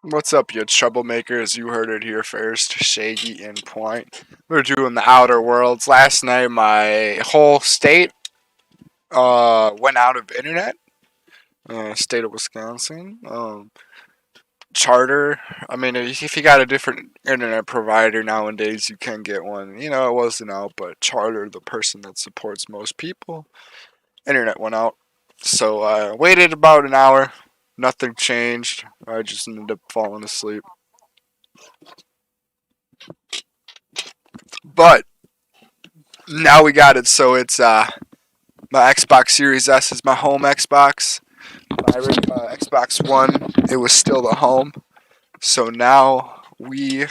What's up, you troublemakers? You heard it here first. Shaggy and Point. We're doing the Outer Worlds. Last night, my whole state went out of internet. State of Wisconsin. Charter. I mean, if you got a different internet provider nowadays, you can get one. You know, it wasn't out, but Charter, the person that supports most people, internet went out. So I waited about an hour. Nothing changed. I just ended up falling asleep. But now we got it. So it's my Xbox Series S is my home Xbox. My Xbox One, it was still the home. So now we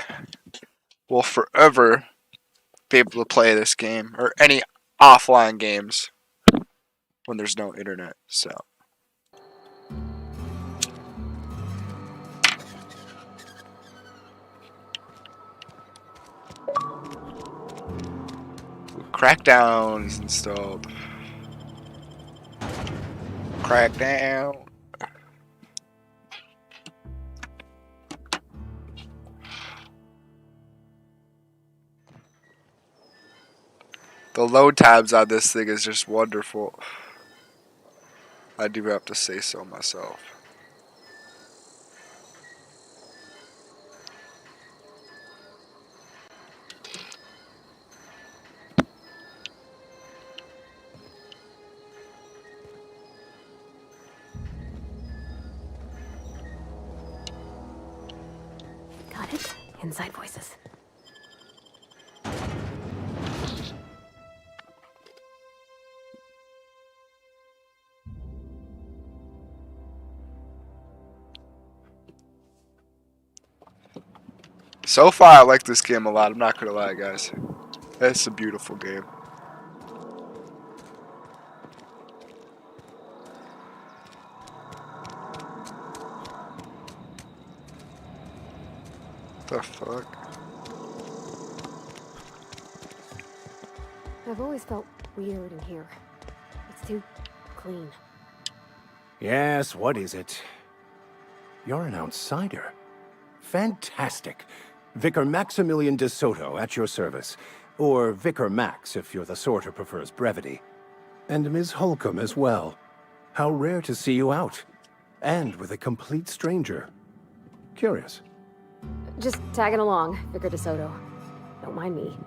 will forever be able to play this game or any offline games when there's no internet. So Crackdown is installed. Crackdown. The load tabs on this thing is just wonderful. I do have to say so myself. Got it. Inside voices. So far, I like this game a lot. I'm not gonna lie, guys. It's a beautiful game. The fuck? I've always felt weird in here. It's too clean. Yes, what is it? You're an outsider. Fantastic. Vicar Maximilian de Soto at your service. Or Vicar Max if you're the sort who prefers brevity. And Ms. Holcomb as well. How rare to see you out. And with a complete stranger. Curious. Just tagging along, Vicar DeSoto. Don't mind me.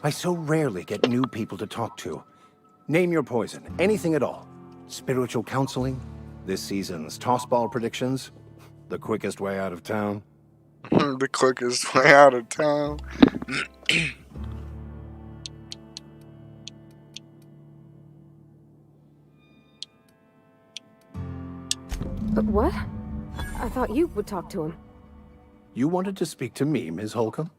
I so rarely get new people to talk to. Name your poison, anything at all. Spiritual counseling, this season's tossball predictions, the quickest way out of town. The quickest way out of town. But what? I thought you would talk to him. You wanted to speak to me, Ms. Holcomb?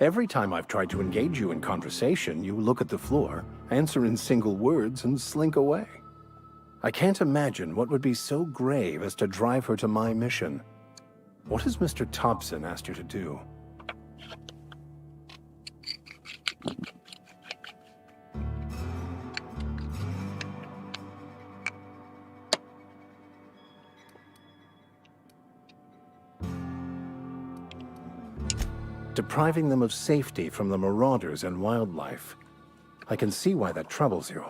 Every time I've tried to engage you in conversation, you look at the floor, answer in single words, and slink away. I can't imagine what would be so grave as to drive her to my mission. What has Mr. Thompson asked you to do? Depriving them of safety from the marauders and wildlife. I can see why that troubles you.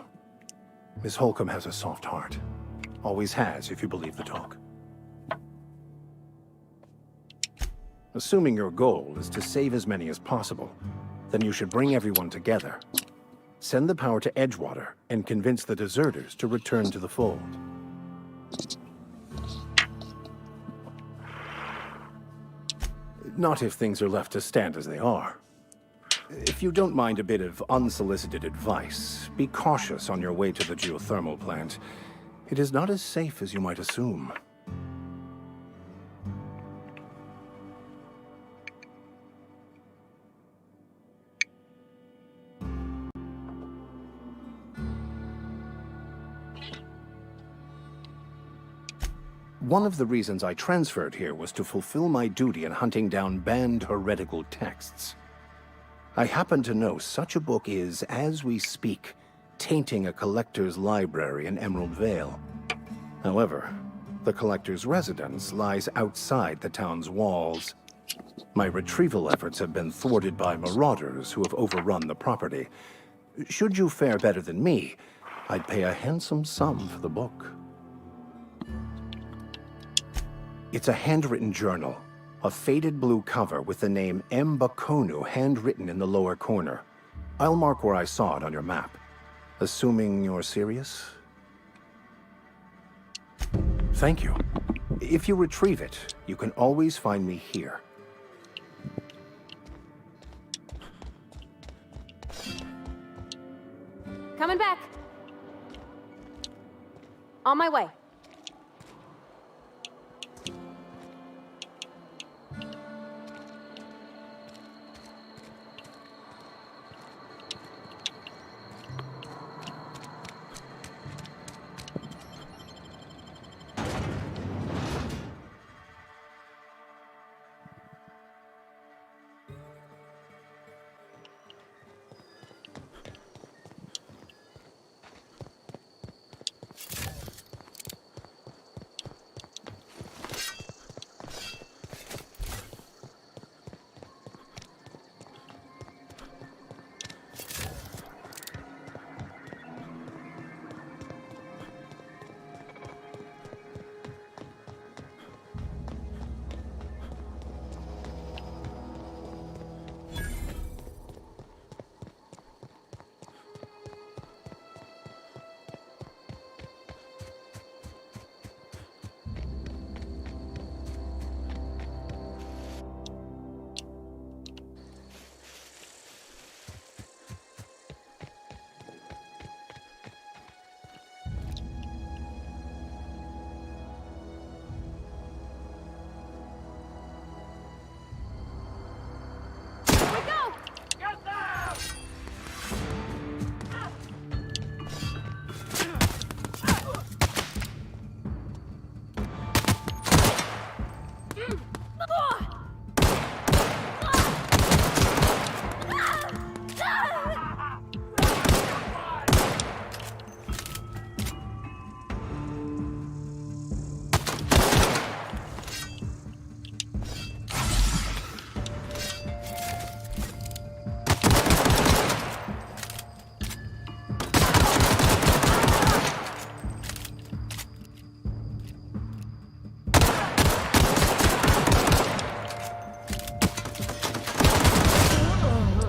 Miss Holcomb has a soft heart. Always has, if you believe the talk. Assuming your goal is to save as many as possible, then you should bring everyone together. Send the power to Edgewater and convince the deserters to return to the fold. Not if things are left to stand as they are. If you don't mind a bit of unsolicited advice, be cautious on your way to the geothermal plant. It is not as safe as you might assume. One of the reasons I transferred here was to fulfill my duty in hunting down banned heretical texts. I happen to know such a book is, as we speak, tainting a collector's library in Emerald Vale. However, The collector's residence lies outside the town's walls. My retrieval efforts have been thwarted by marauders who have overrun the property. Should you fare better than me, I'd pay a handsome sum for the book. It's a handwritten journal, a faded blue cover with the name M. Bakonu handwritten in the lower corner. I'll mark where I saw it on your map. Assuming you're serious? Thank you. If you retrieve it, you can always find me here. Coming back. On my way.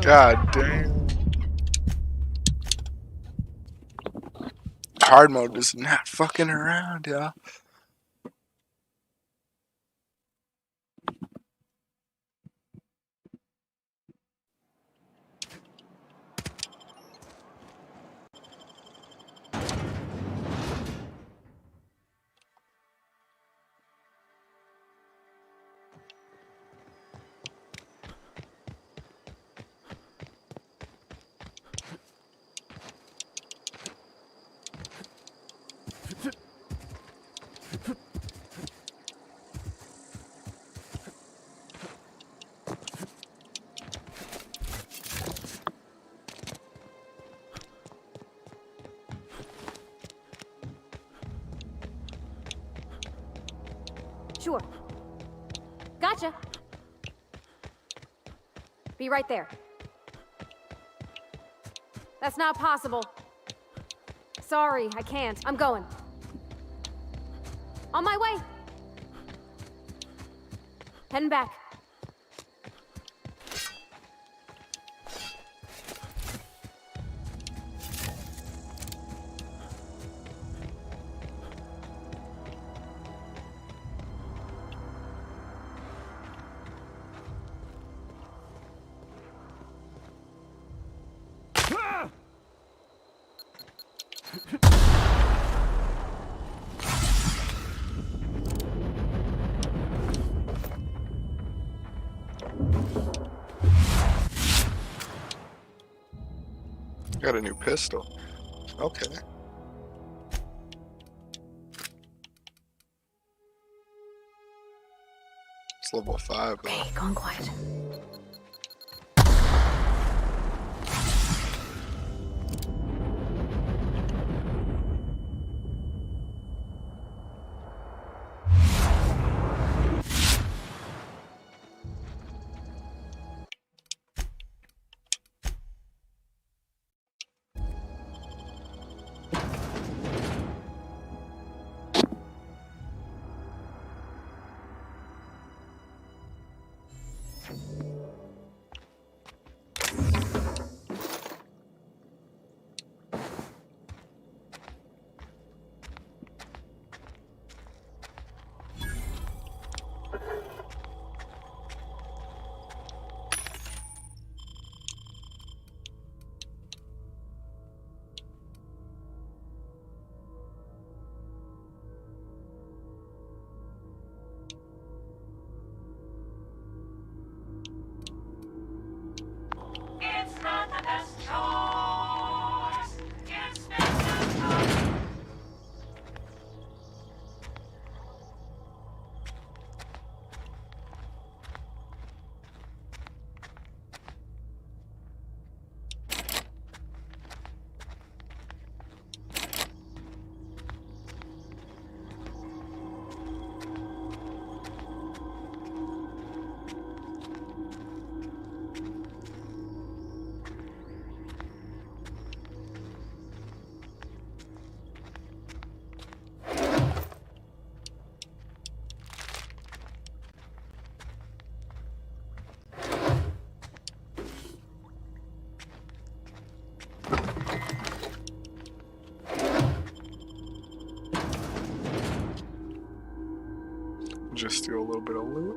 God damn. Hard mode is not fucking around, y'all. Sure. Gotcha. Be right there. That's not possible. Sorry, I can't. I'm going. On my way. Heading back. Got a new pistol. Okay. It's level 5. Though. Okay, gone quiet. Just do a little bit of loot.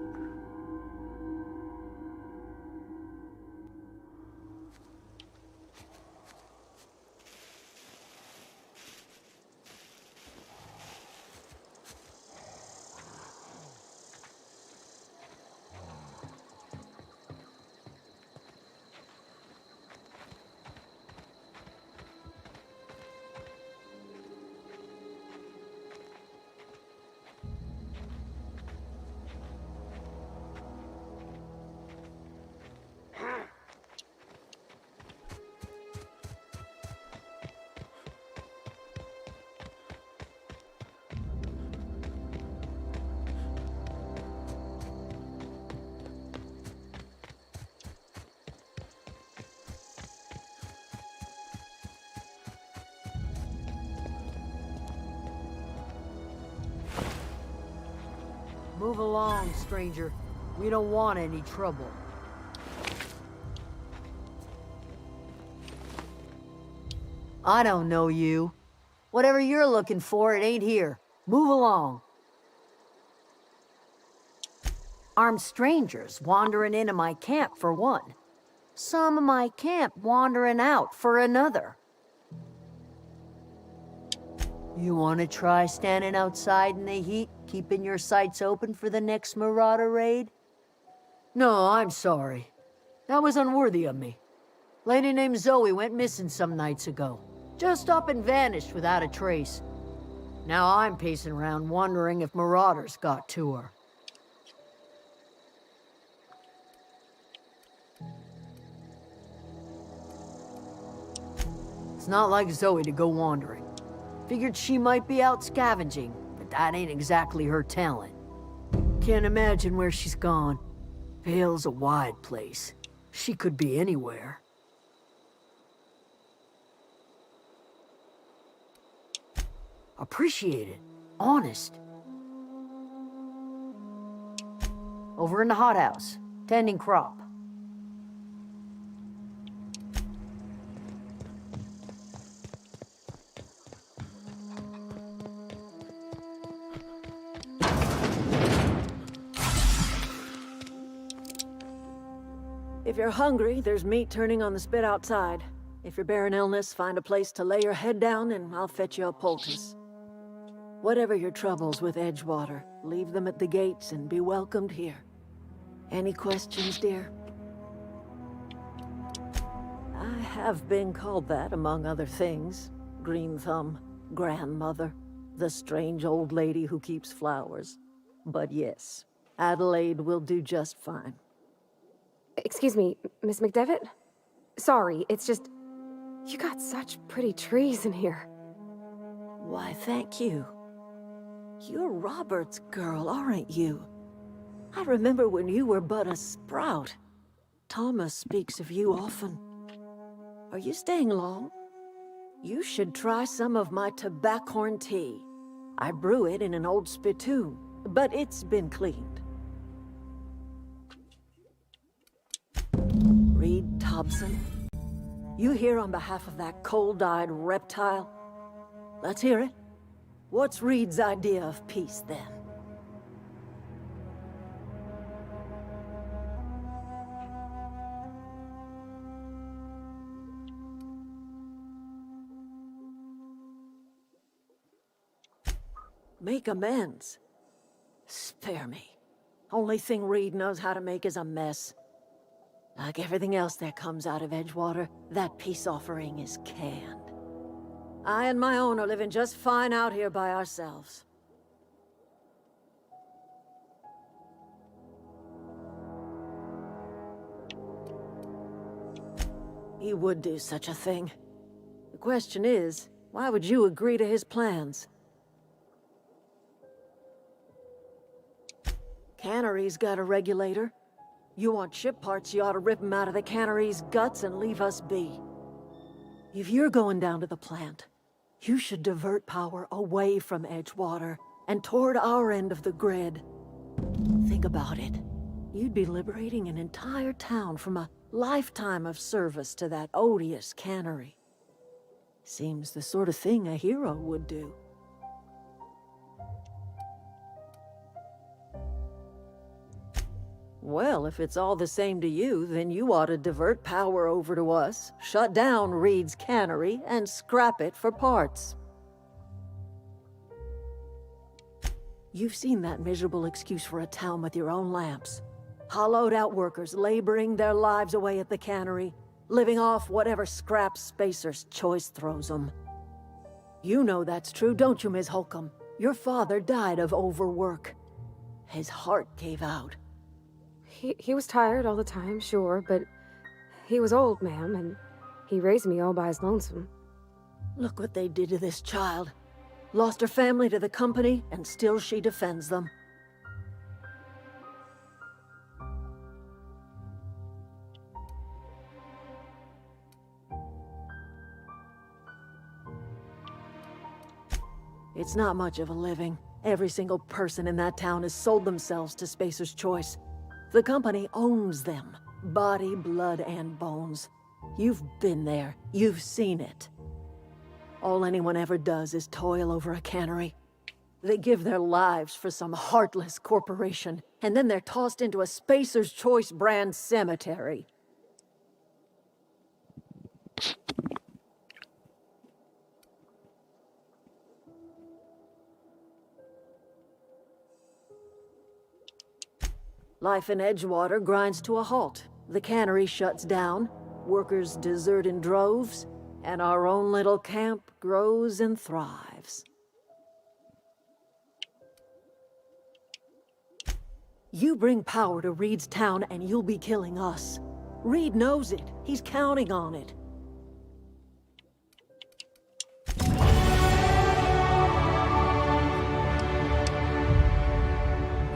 Move along, stranger. We don't want any trouble. I don't know you. Whatever you're looking for, it ain't here. Move along. Armed strangers wandering into my camp for one. Some of my camp wandering out for another. You want to try standing outside in the heat, keeping your sights open for the next Marauder raid? No, I'm sorry. That was unworthy of me. Lady named Zoe went missing some nights ago. Just up and vanished without a trace. Now I'm pacing around wondering if Marauders got to her. It's not like Zoe to go wandering. Figured she might be out scavenging, but that ain't exactly her talent. Can't imagine where she's gone. Vale's a wide place. She could be anywhere. Appreciate it. Honest. Over in the hothouse, tending crop. If you're hungry, there's meat turning on the spit outside. If you're bearing illness, find a place to lay your head down and I'll fetch you a poultice. Whatever your troubles with Edgewater, leave them at the gates and be welcomed here. Any questions, dear? I have been called that, among other things. Green Thumb, grandmother, the strange old lady who keeps flowers. But yes, Adelaide will do just fine. Excuse me, Miss McDevitt? Sorry, it's just... You got such pretty trees in here. Why, thank you. You're Robert's girl, aren't you? I remember when you were but a sprout. Thomas speaks of you often. Are you staying long? You should try some of my tobaccorn tea. I brew it in an old spittoon, but it's been cleaned. Reed Thompson? You here on behalf of that cold-eyed reptile? Let's hear it. What's Reed's idea of peace, then? Make amends? Spare me. Only thing Reed knows how to make is a mess. Like everything else that comes out of Edgewater, that peace offering is canned. I and my own are living just fine out here by ourselves. He would do such a thing. The question is, why would you agree to his plans? Cannery's got a regulator. You want ship parts, you ought to rip them out of the cannery's guts and leave us be. If you're going down to the plant, you should divert power away from Edgewater and toward our end of the grid. Think about it. You'd be liberating an entire town from a lifetime of service to that odious cannery. Seems the sort of thing a hero would do. Well, if it's all the same to you, then you ought to divert power over to us, shut down Reed's cannery, and scrap it for parts. You've seen that miserable excuse for a town with your own lamps. Hollowed out workers laboring their lives away at the cannery, living off whatever scraps Spacer's Choice throws them. You know that's true, don't you, Ms. Holcomb? Your father died of overwork. His heart gave out. He was tired all the time, sure, but he was old, ma'am, and he raised me all by his lonesome. Look what they did to this child. Lost her family to the company, and still she defends them. It's not much of a living. Every single person in that town has sold themselves to Spacer's Choice. The company owns them. Body, blood, and bones. You've been there. You've seen it. All anyone ever does is toil over a cannery. They give their lives for some heartless corporation, and then they're tossed into a Spacer's Choice brand cemetery. Life in Edgewater grinds to a halt. The cannery shuts down, workers desert in droves, and our own little camp grows and thrives. You bring power to Reed's town and you'll be killing us. Reed knows it. He's counting on it.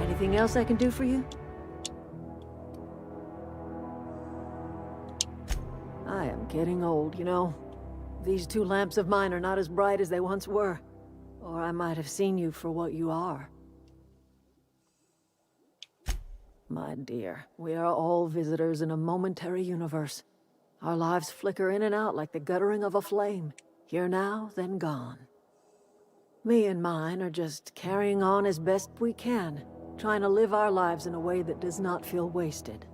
Anything else I can do for you? I am getting old, you know. These two lamps of mine are not as bright as they once were. Or I might have seen you for what you are. My dear, we are all visitors in a momentary universe. Our lives flicker in and out like the guttering of a flame. Here now, then gone. Me and mine are just carrying on as best we can, trying to live our lives in a way that does not feel wasted.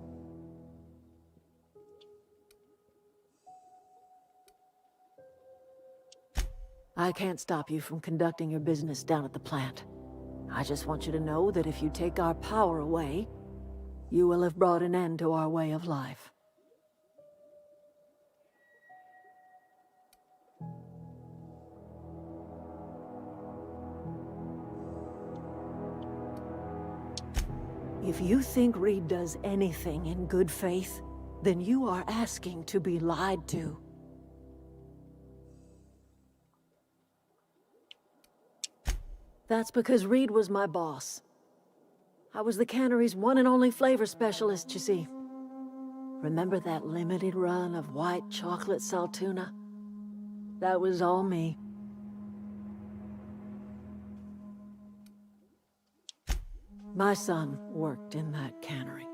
I can't stop you from conducting your business down at the plant. I just want you to know that if you take our power away, you will have brought an end to our way of life. If you think Reed does anything in good faith, then you are asking to be lied to. That's because Reed was my boss. I was the cannery's one and only flavor specialist, you see. Remember that limited run of white chocolate saltuna? That was all me. My son worked in that cannery.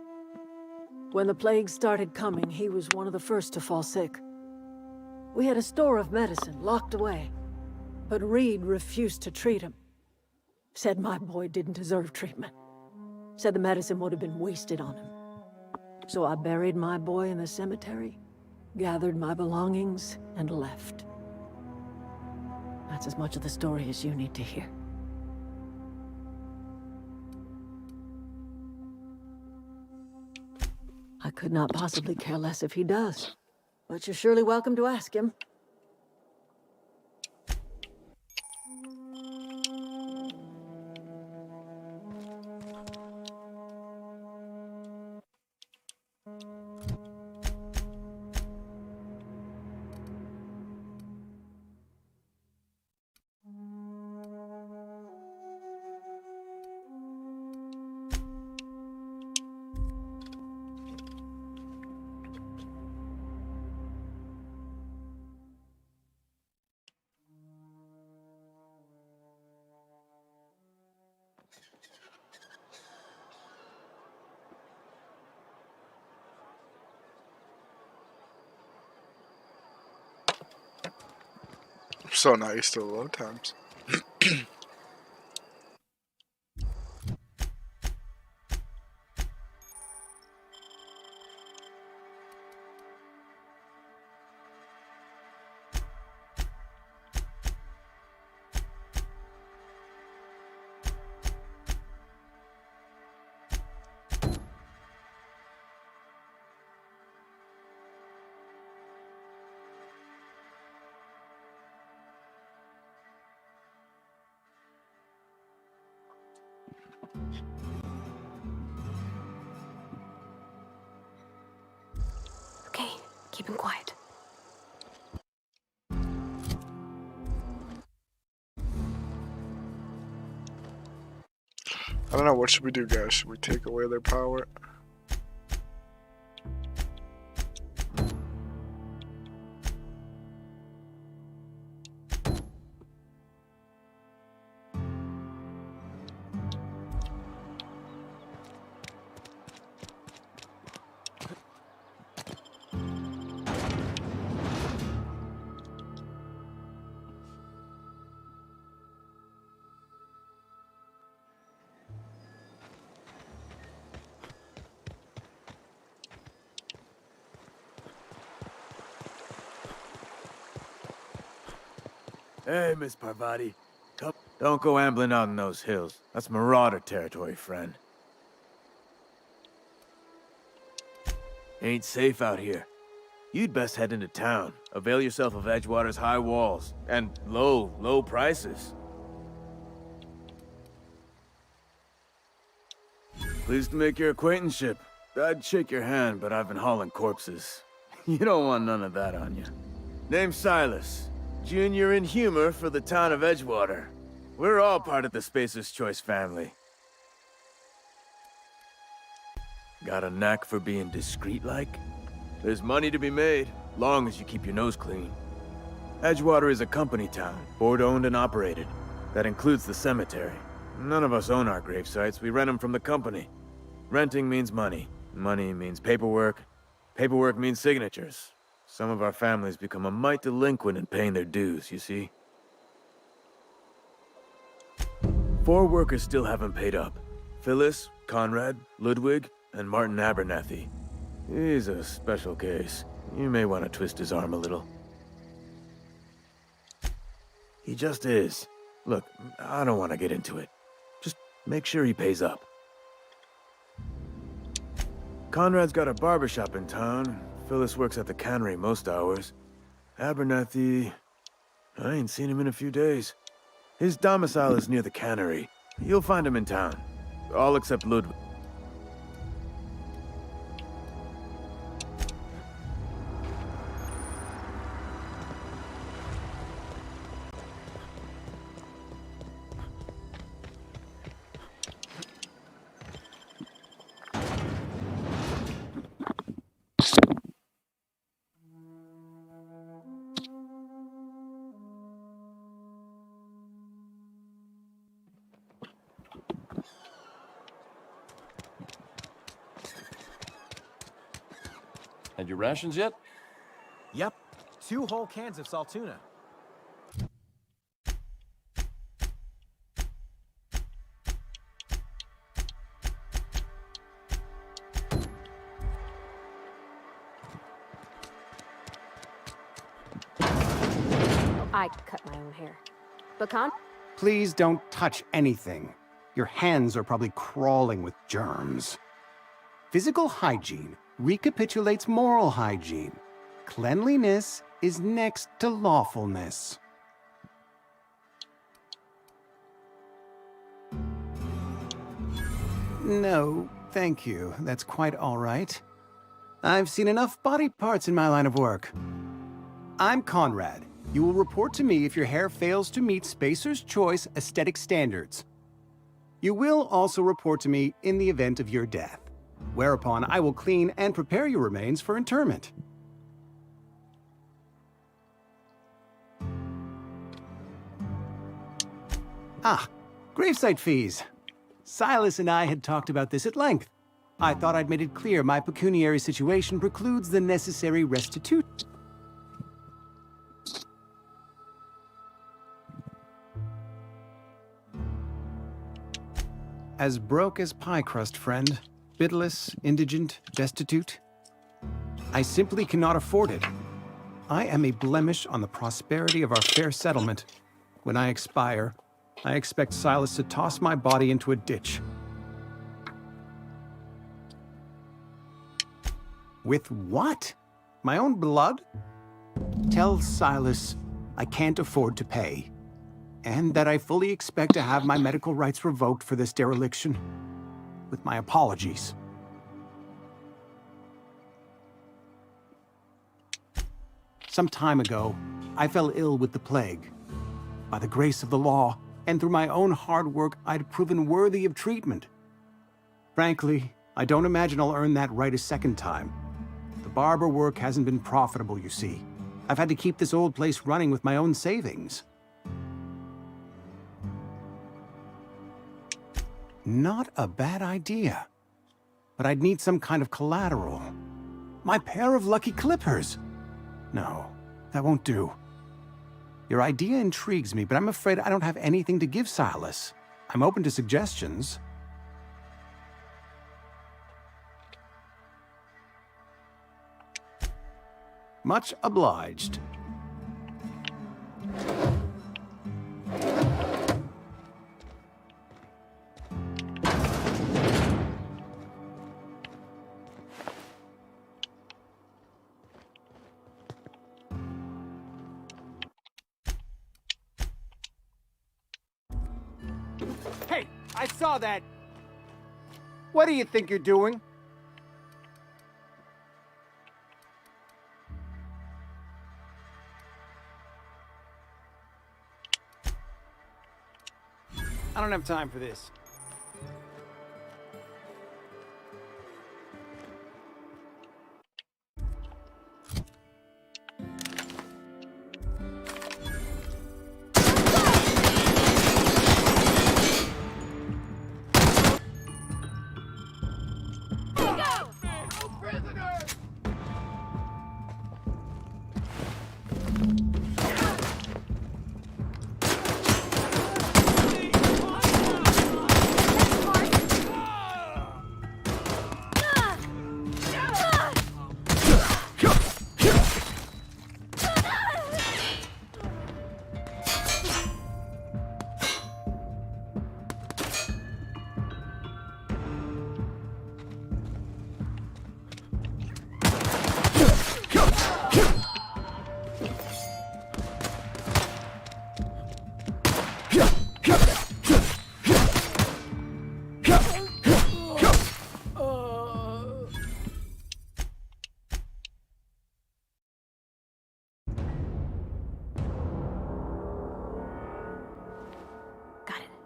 When the plague started coming, he was one of the first to fall sick. We had a store of medicine locked away, but Reed refused to treat him. Said my boy didn't deserve treatment. Said the medicine would have been wasted on him. So I buried my boy in the cemetery, gathered my belongings, and left. That's as much of the story as you need to hear. I could not possibly care less if he does, but you're surely welcome to ask him. So not used to the load times. Keep him quiet. I don't know, what should we do, guys? Should we take away their power? Hey, Miss Parvati. Come. Don't go ambling out in those hills. That's marauder territory, friend. Ain't safe out here. You'd best head into town. Avail yourself of Edgewater's high walls. And low prices. Pleased to make your acquaintanceship. I'd shake your hand, but I've been hauling corpses. You don't want none of that on you. Name's Silas. Junior in humor for the town of Edgewater. We're all part of the Spacer's Choice family. Got a knack for being discreet-like? There's money to be made, long as you keep your nose clean. Edgewater is a company town, board-owned and operated. That includes the cemetery. None of us own our grave sites, we rent them from the company. Renting means money. Money means paperwork. Paperwork means signatures. Some of our families become a mite delinquent in paying their dues, you see? 4 workers still haven't paid up. Phyllis, Conrad, Ludwig, and Martin Abernathy. He's a special case. You may want to twist his arm a little. He just is. Look, I don't want to get into it. Just make sure he pays up. Conrad's got a barbershop in town. Phyllis works at the cannery most hours. Abernathy... I ain't seen him in a few days. His domicile is near the cannery. You'll find him in town. All except Ludwig. Had your rations yet? Yep. 2 whole cans of salt tuna. I cut my own hair. But Please don't touch anything. Your hands are probably crawling with germs. Physical hygiene recapitulates moral hygiene. Cleanliness is next to lawfulness. No, thank you. That's quite all right. I've seen enough body parts in my line of work. I'm Conrad. You will report to me if your hair fails to meet Spacer's Choice aesthetic standards. You will also report to me in the event of your death, whereupon I will clean and prepare your remains for interment. Ah, gravesite fees. Silas and I had talked about this at length. I thought I'd made it clear my pecuniary situation precludes the necessary restitution. As broke as pie crust, friend. Bitless, indigent, destitute. I simply cannot afford it. I am a blemish on the prosperity of our fair settlement. When I expire, I expect Silas to toss my body into a ditch. With what? My own blood? Tell Silas I can't afford to pay, and that I fully expect to have my medical rights revoked for this dereliction. With my apologies. Some time ago, I fell ill with the plague. By the grace of the law, and through my own hard work, I'd proven worthy of treatment. Frankly, I don't imagine I'll earn that right a second time. The barber work hasn't been profitable, you see. I've had to keep this old place running with my own savings. Not a bad idea. But I'd need some kind of collateral. My pair of lucky clippers! No, that won't do. Your idea intrigues me, but I'm afraid I don't have anything to give Silas. I'm open to suggestions. Much obliged. Hey, I saw that. What do you think you're doing? I don't have time for this.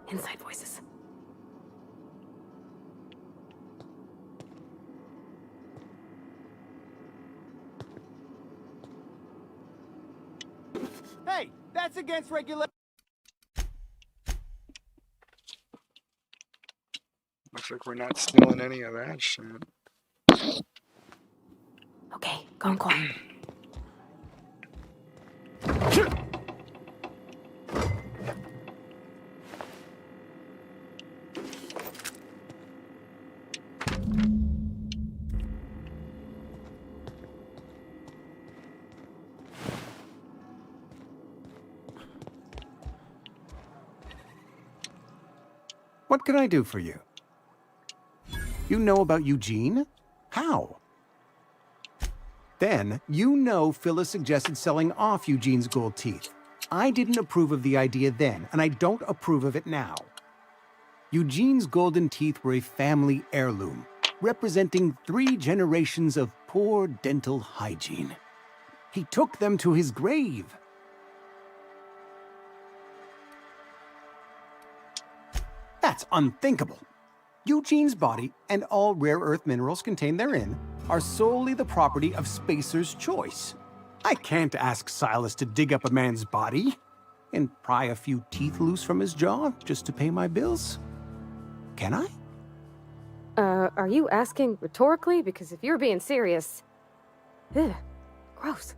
Inside voices. Hey, that's against regulation. Looks like we're not stealing any of that shit. Okay, gone quiet. What can I do for you? You know about Eugene? How? Then, you know Phyllis suggested selling off Eugene's gold teeth. I didn't approve of the idea then, and I don't approve of it now. Eugene's golden teeth were a family heirloom, representing 3 generations of poor dental hygiene. He took them to his grave. That's unthinkable. Eugene's body and all rare earth minerals contained therein are solely the property of Spacer's choice. I can't ask Silas to dig up a man's body and pry a few teeth loose from his jaw just to pay my bills. Can I? Are you asking rhetorically? Because if you're being serious... Ugh, gross.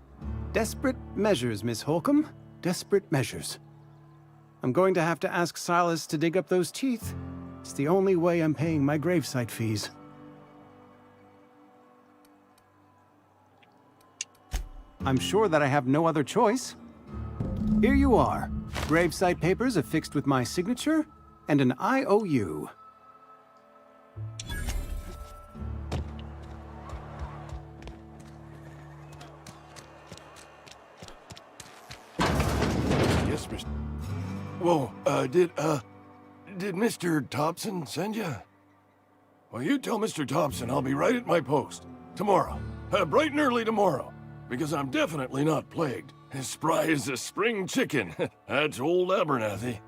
Desperate measures, Miss Holcomb. Desperate measures. I'm going to have to ask Silas to dig up those teeth. It's the only way I'm paying my gravesite fees. I'm sure that I have no other choice. Here you are. Gravesite papers affixed with my signature and an IOU. Yes, Mr. Whoa, did Mr. Thompson send you? Well, you tell Mr. Thompson I'll be right at my post. Tomorrow. Bright and early tomorrow. because I'm definitely not plagued. As spry as a spring chicken. That's old Abernathy.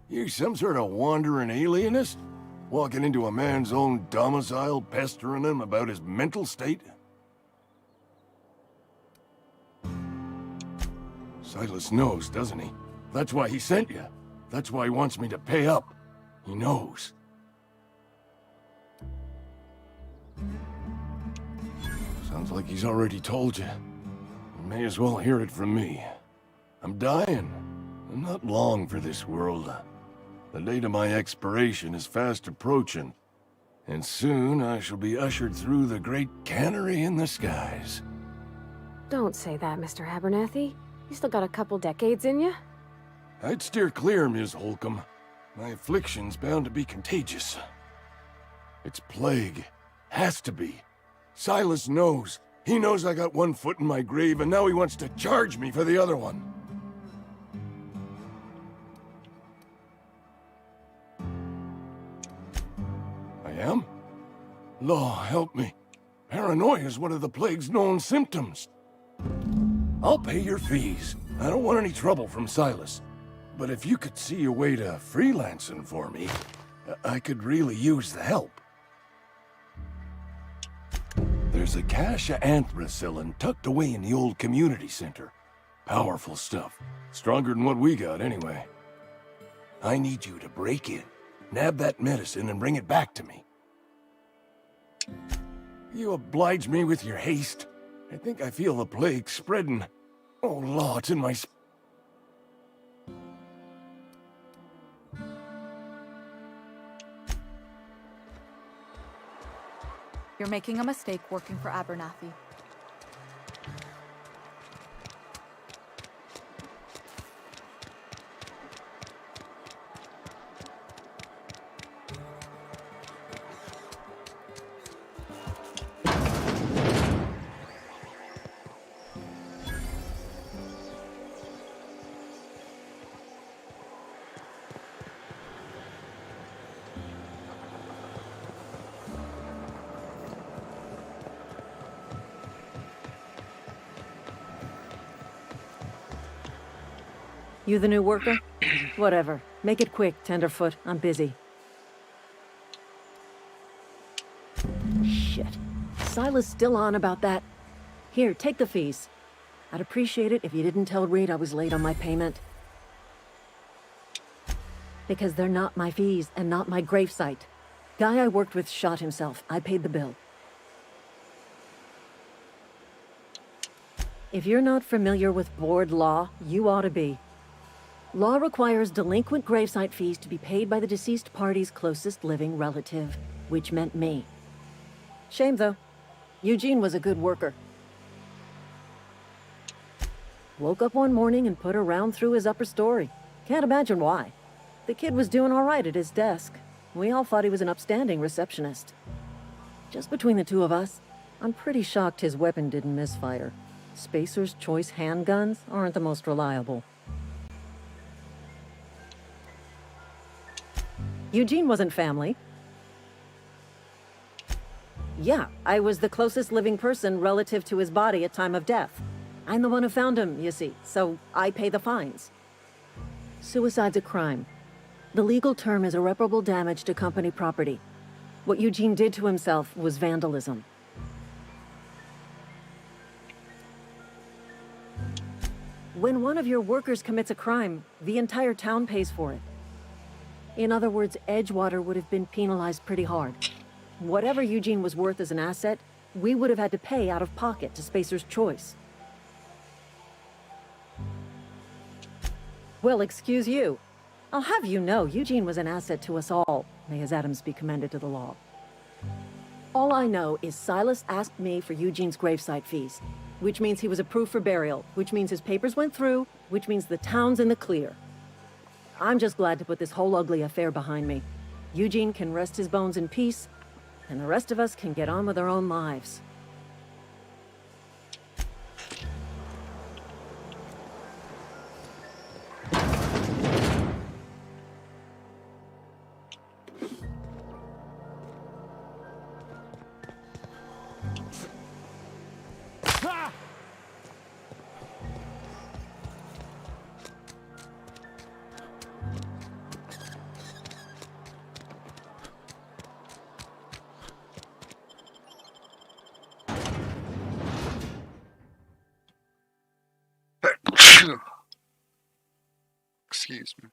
You some sort of wandering alienist? Walking into a man's own domicile, pestering him about his mental state? Silas knows, doesn't he? That's why he sent you. That's why he wants me to pay up. He knows. Sounds like he's already told you. You may as well hear it from me. I'm dying. I'm not long for this world. The date of my expiration is fast approaching, and soon I shall be ushered through the great cannery in the skies. Don't say that, Mr. Abernathy. You still got a couple decades in you. I'd steer clear, Ms. Holcomb. My affliction's bound to be contagious. It's plague. Has to be. Silas knows. He knows I got one foot in my grave, and now he wants to charge me for the other one. I am? Law, help me. Paranoia is one of the plague's known symptoms. I'll pay your fees. I don't want any trouble from Silas. But if you could see a way to freelancing for me, I could really use the help. There's a cache of anthracillin tucked away in the old community center. Powerful stuff. Stronger than what we got, anyway. I need you to break in, nab that medicine, and bring it back to me. You oblige me with your haste. I think I feel the plague spreading. Oh, law, it's in my... You're making a mistake working for Abernathy. You the new worker? Whatever. Make it quick, Tenderfoot. I'm busy. Shit. Silas still on about that. Here, take the fees. I'd appreciate it if you didn't tell Reed I was late on my payment. Because they're not my fees and not my gravesite. Guy I worked with shot himself. I paid the bill. If you're not familiar with board law, you ought to be. Law requires delinquent gravesite fees to be paid by the deceased party's closest living relative, which meant me. Shame, though. Eugene was a good worker. Woke up one morning and put a round through his upper story. Can't imagine why. The kid was doing all right at his desk. We all thought he was an upstanding receptionist. Just between the two of us, I'm pretty shocked his weapon didn't misfire. Spacer's Choice handguns aren't the most reliable. Eugene wasn't family. Yeah, I was the closest living person relative to his body at time of death. I'm the one who found him, you see, so I pay the fines. Suicide's a crime. The legal term is irreparable damage to company property. What Eugene did to himself was vandalism. When one of your workers commits a crime, the entire town pays for it. In other words, Edgewater would have been penalized pretty hard. Whatever Eugene was worth as an asset, we would have had to pay out of pocket to Spacer's Choice. Well, excuse you. I'll have you know, Eugene was an asset to us all. May his atoms be commended to the law. All I know is Silas asked me for Eugene's gravesite fees, which means he was approved for burial, which means his papers went through, which means the town's in the clear. I'm just glad to put this whole ugly affair behind me. Eugene can rest his bones in peace, and the rest of us can get on with our own lives. Excuse me.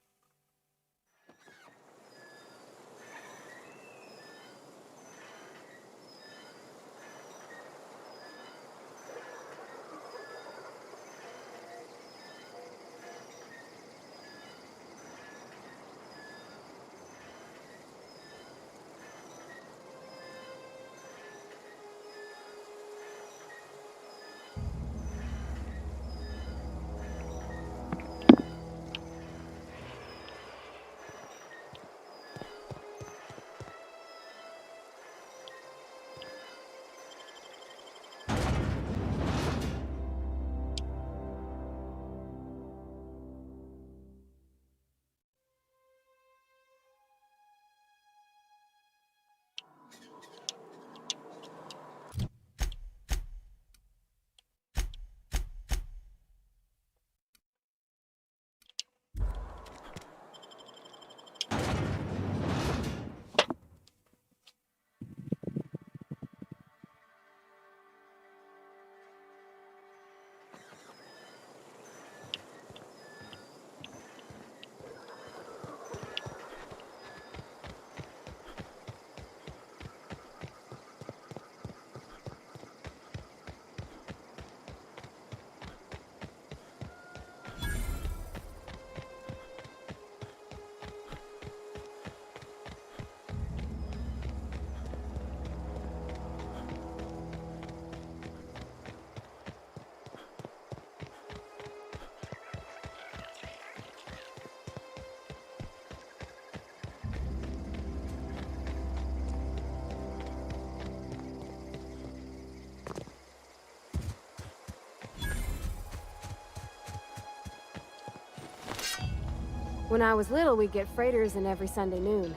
When I was little, we'd get freighters in every Sunday noon.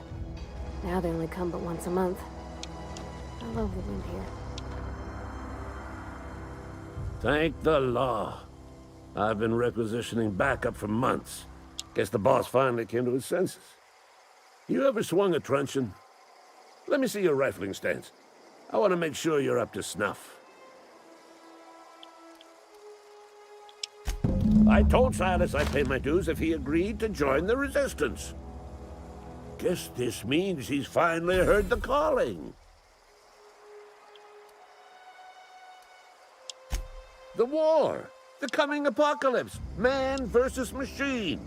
Now they only come but once a month. I love the wind here. Thank the law. I've been requisitioning backup for months. Guess the boss finally came to his senses. You ever swung a truncheon? Let me see your rifling stance. I want to make sure you're up to snuff. I told Silas I'd pay my dues if he agreed to join the resistance. Guess this means he's finally heard the calling. The war, the coming apocalypse, man versus machine.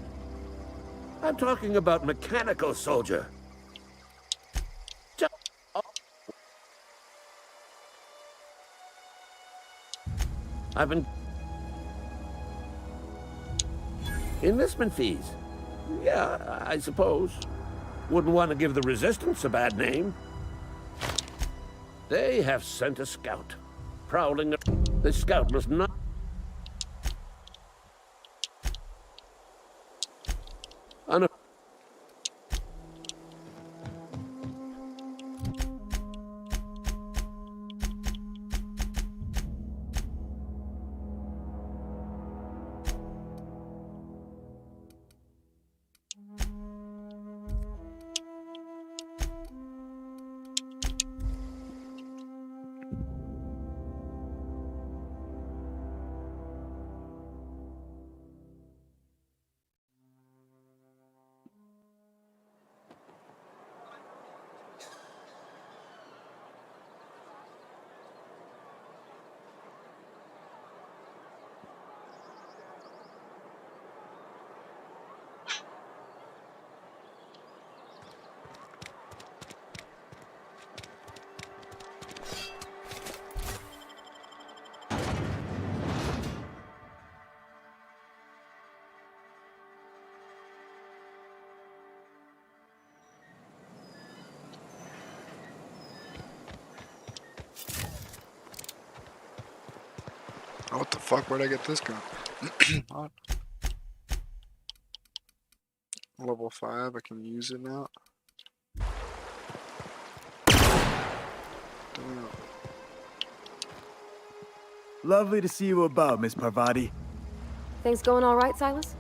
I'm talking about mechanical soldier. I've been... Enlistment fees. Yeah, I suppose. Wouldn't want to give the resistance a bad name. They have sent a scout. Prowling... The scout must not... What the fuck? Where'd I get this gun? Level 5, I can use it now. Damn. Lovely to see you about, Miss Parvati. Things going all right, Silas?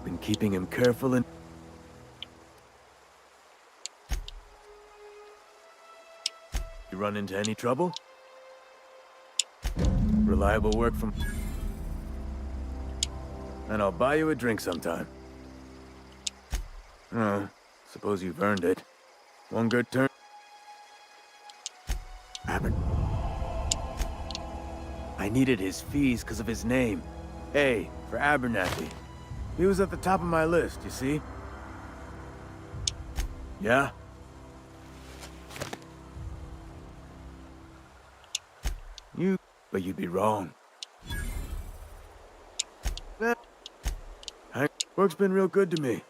Been keeping him careful and... You run into any trouble? Reliable work from... and I'll buy you a drink sometime. Oh, suppose you've earned it. One good turn. I needed his fees because of his name. A for Abernathy. He was at the top of my list, you see? Yeah? But you'd be wrong. Work's been real good to me.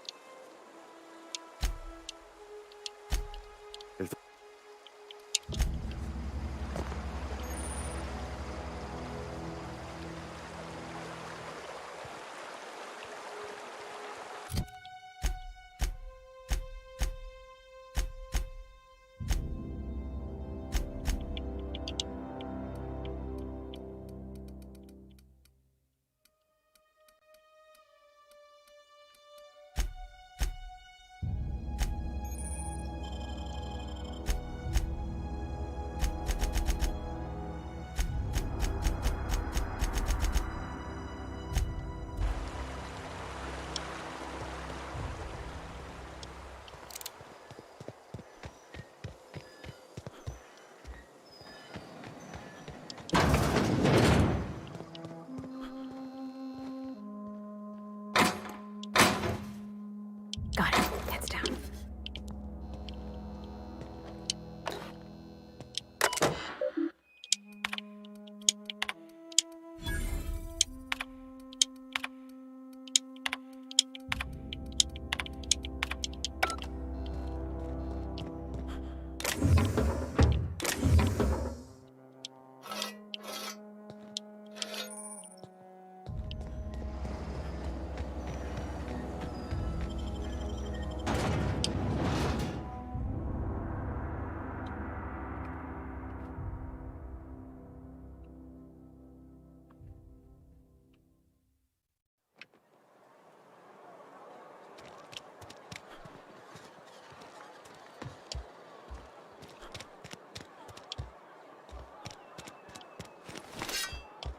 Got it. Heads down.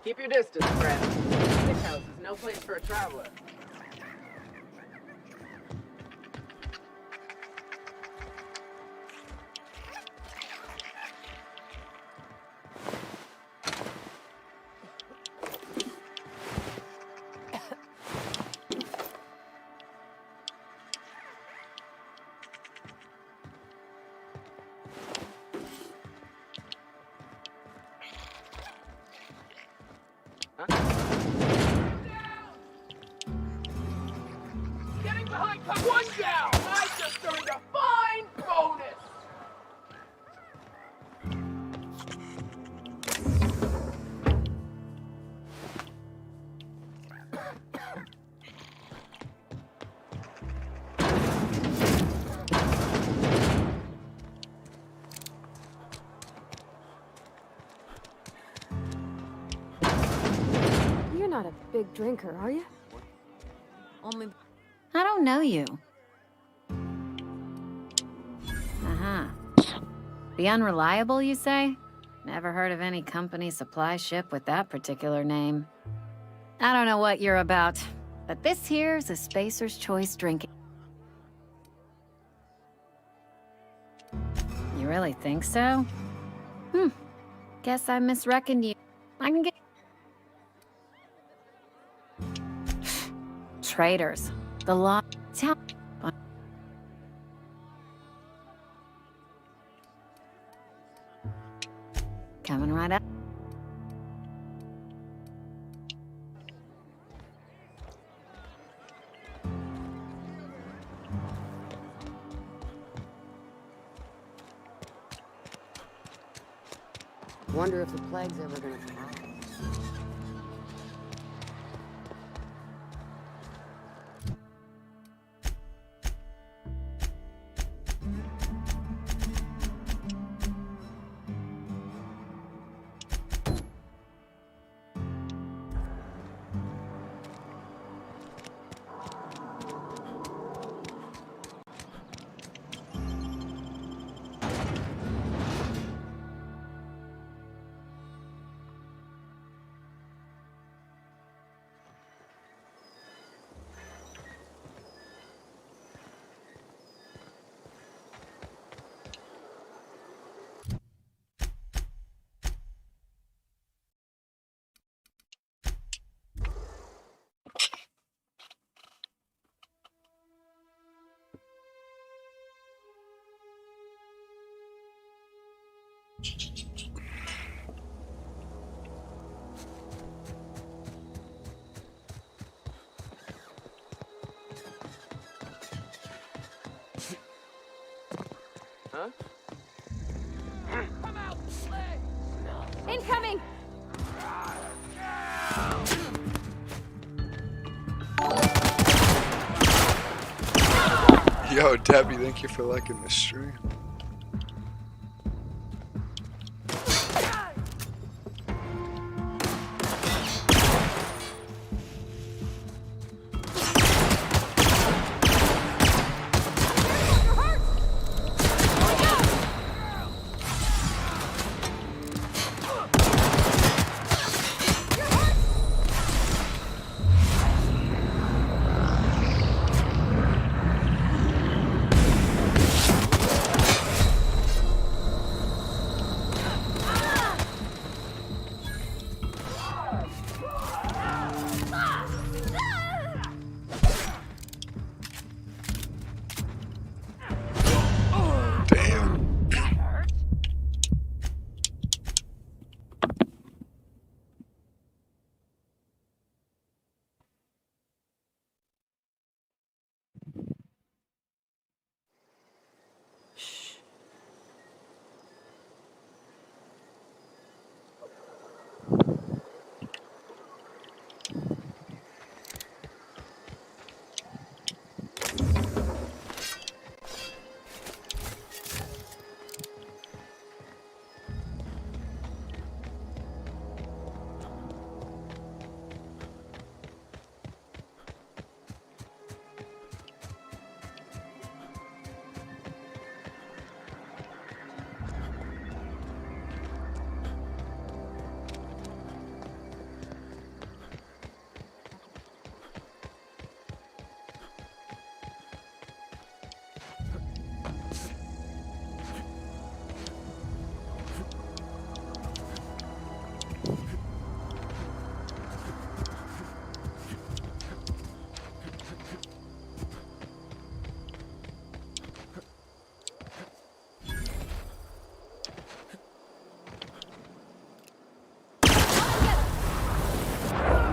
Keep your distance, friend. This house is no place for a traveler. Getting behind one down! I just earned a fine bonus! You're not a big drinker, are you? Only... I don't know you. Uh-huh. The Unreliable, you say? Never heard of any company supply ship with that particular name. I don't know what you're about, but this here's a Spacer's Choice drinking. You really think so? Guess I misreckoned you. I can get... Traitors. The law... Tell... Coming right up. Wonder if the plague's ever gonna come out. Huh? Come out, play! Incoming! Yo, Debbie, thank you for liking the stream.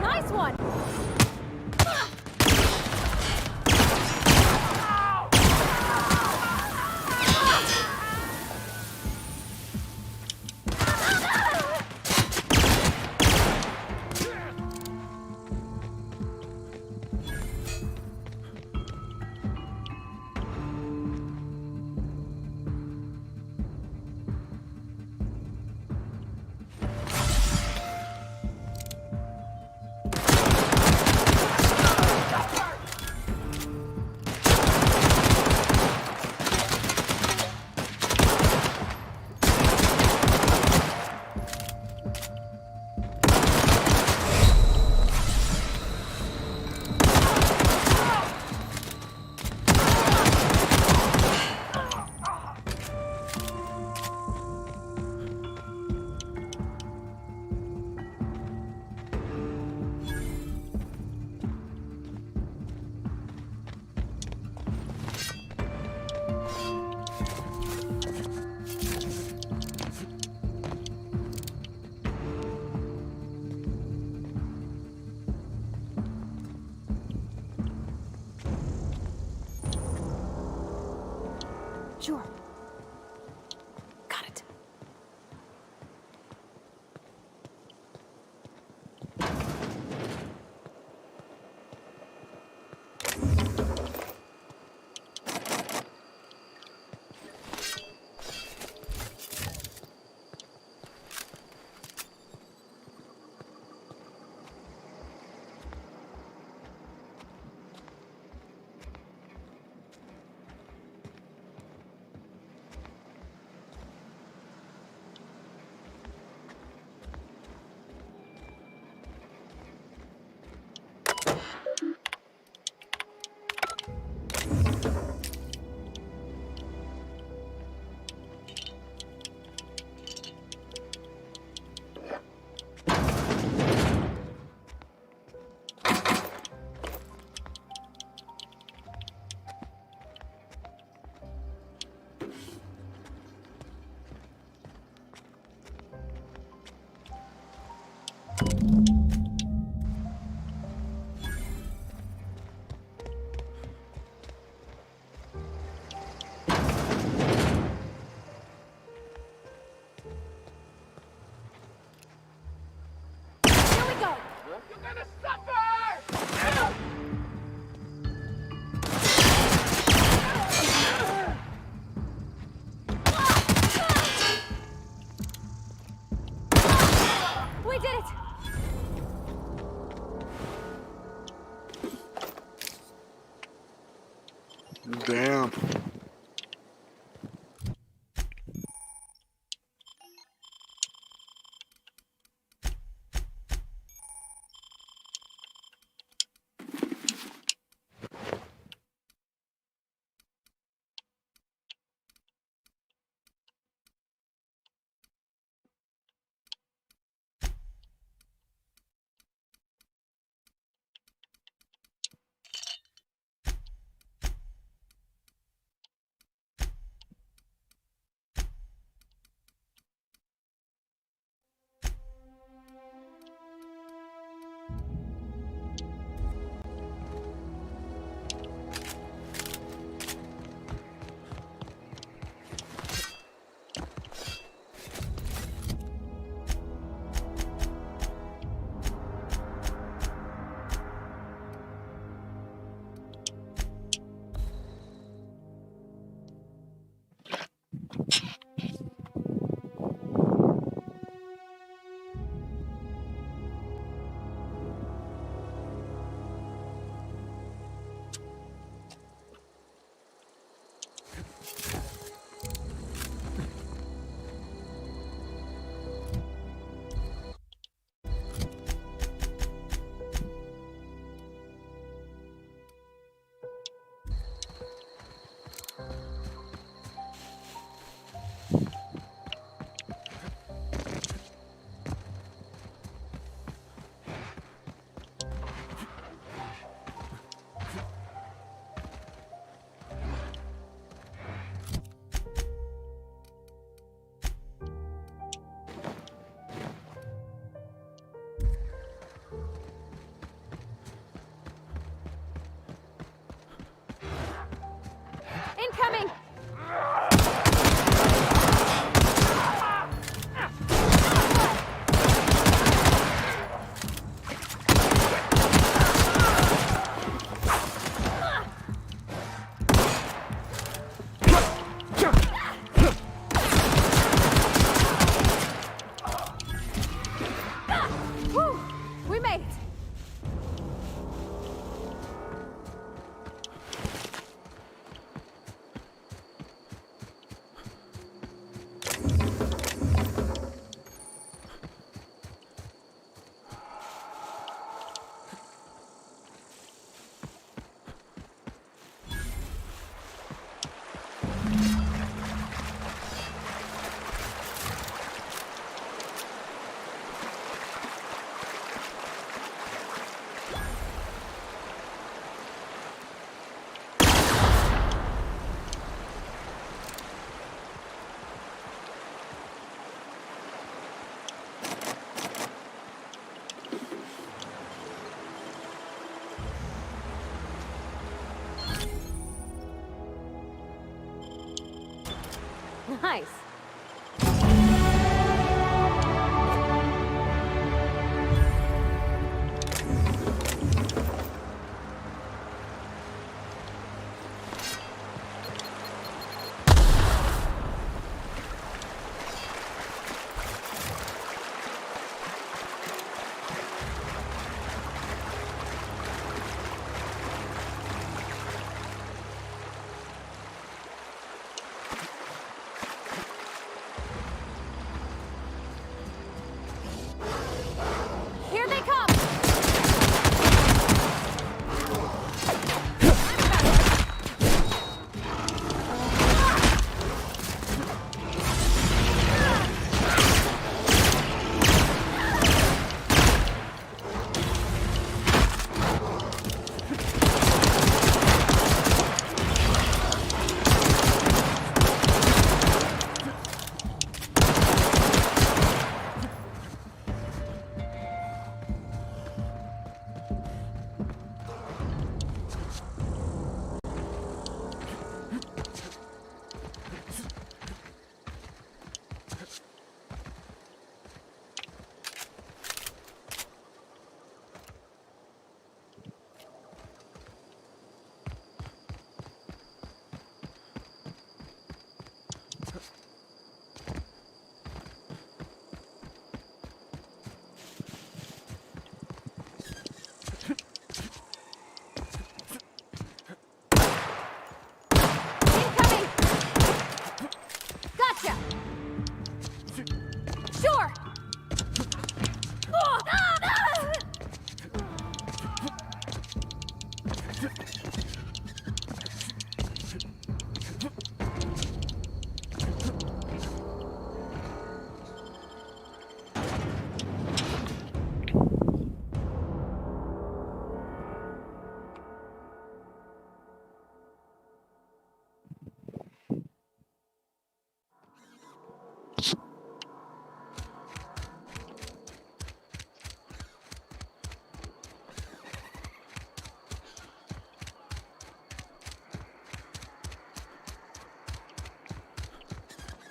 Nice one! Sure. Got it. Damn. Incoming! Whew, we made it. Nice.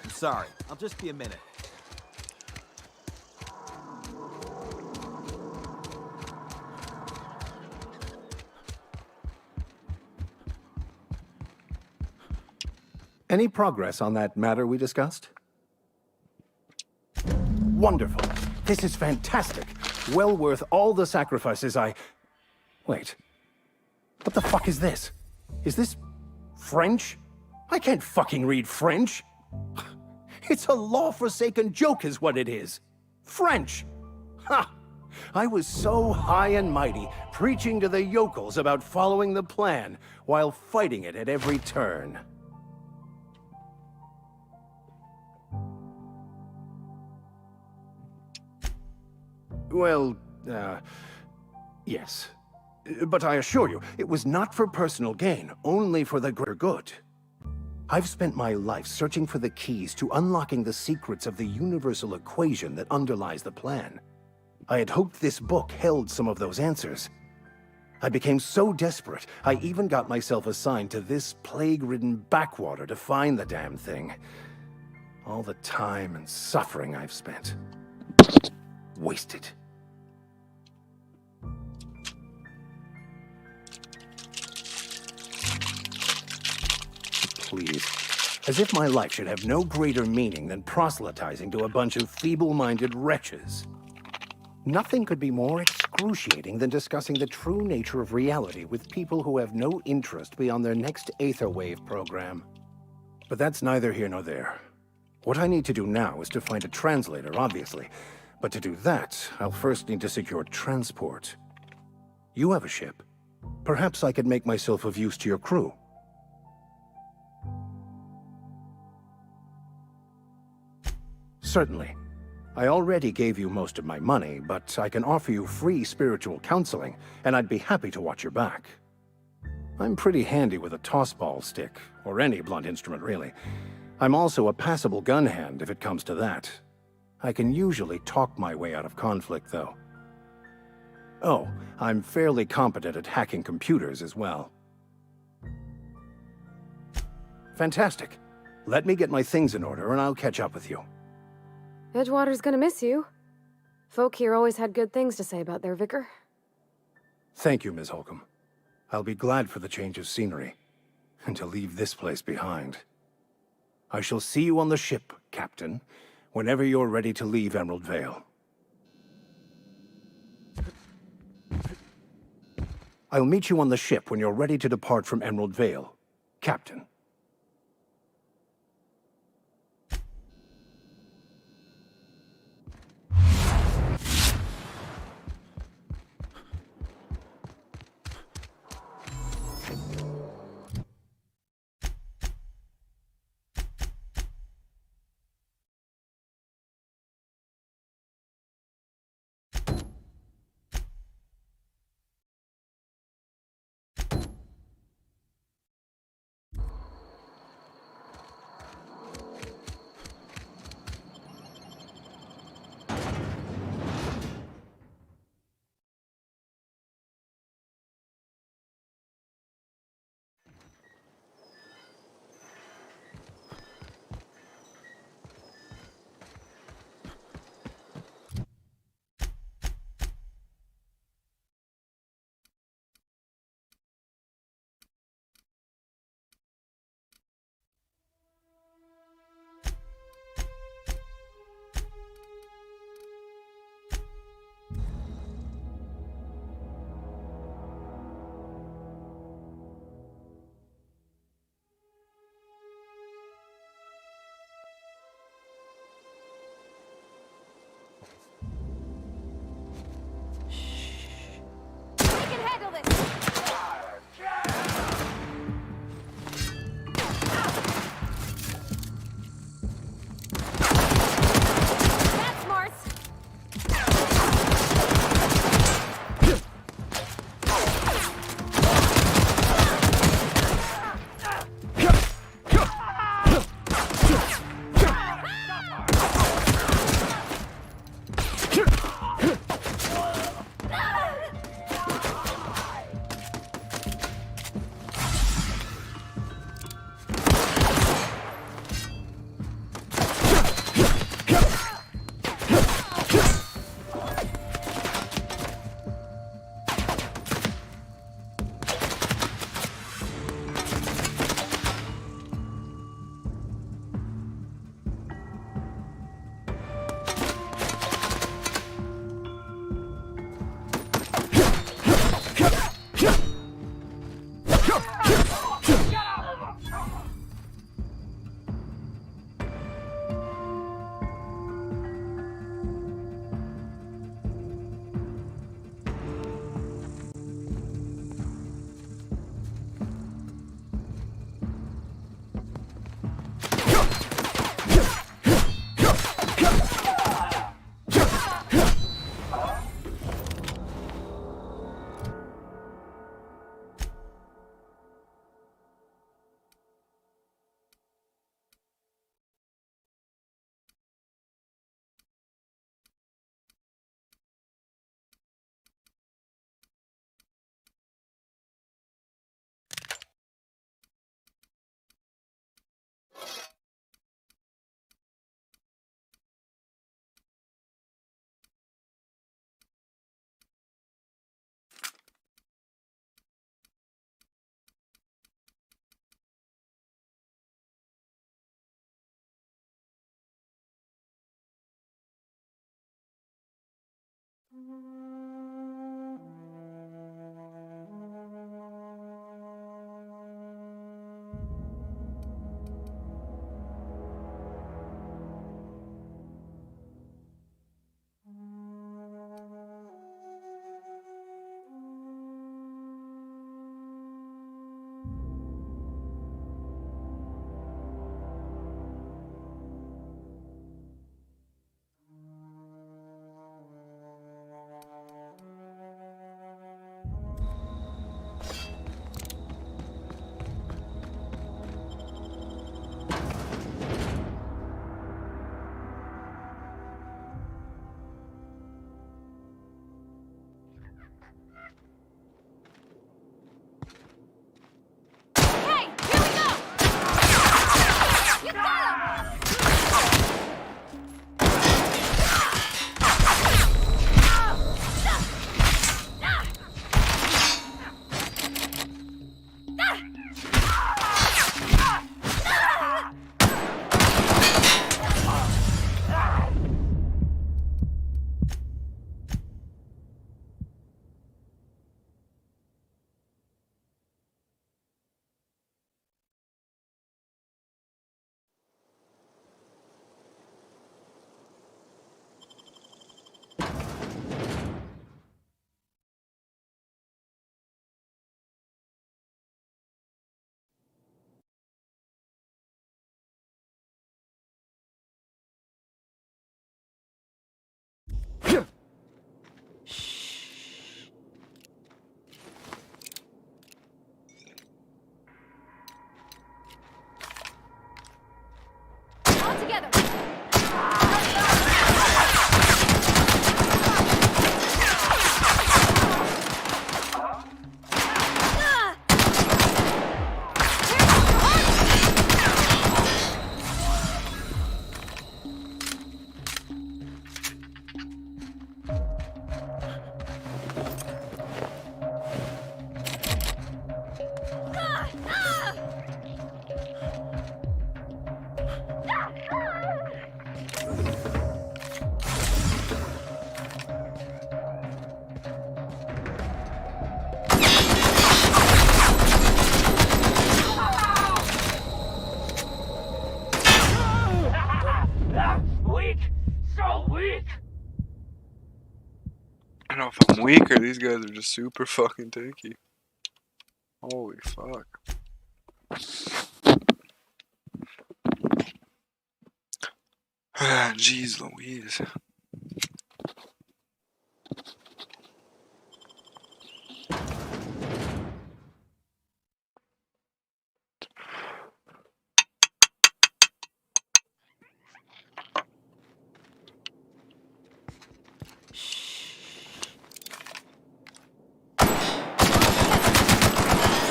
I'm sorry. I'll just be a minute. Any progress on that matter we discussed? Wonderful. This is fantastic. Well worth all the sacrifices I... Wait. What the fuck is this? Is this French? I can't fucking read French. It's a law-forsaken joke is what it is. French. Ha! I was so high and mighty, preaching to the yokels about following the plan, while fighting it at every turn. Well, yes. But I assure you, it was not for personal gain, only for the greater good. I've spent my life searching for the keys to unlocking the secrets of the universal equation that underlies the plan. I had hoped this book held some of those answers. I became so desperate, I even got myself assigned to this plague-ridden backwater to find the damn thing. All the time and suffering I've spent. Wasted. Please. As if my life should have no greater meaning than proselytizing to a bunch of feeble-minded wretches. Nothing could be more excruciating than discussing the true nature of reality with people who have no interest beyond their next Aetherwave program. But that's neither here nor there. What I need to do now is to find a translator, obviously. But to do that, I'll first need to secure transport. You have a ship. Perhaps I could make myself of use to your crew. Certainly. I already gave you most of my money, but I can offer you free spiritual counseling, and I'd be happy to watch your back. I'm pretty handy with a tossball stick, or any blunt instrument, really. I'm also a passable gun hand, if it comes to that. I can usually talk my way out of conflict, though. Oh, I'm fairly competent at hacking computers as well. Fantastic. Let me get my things in order, and I'll catch up with you. Edgewater's gonna miss you. Folk here always had good things to say about their vicar. Thank you, Ms. Holcomb. I'll be glad for the change of scenery, and to leave this place behind. I shall see you on the ship, Captain, whenever you're ready to leave Emerald Vale. I'll meet you on the ship when you're ready to depart from Emerald Vale, Captain. All together. Weak! So weak! I don't know if I'm weak or these guys are just super fucking tanky. Holy fuck. Jeez Louise.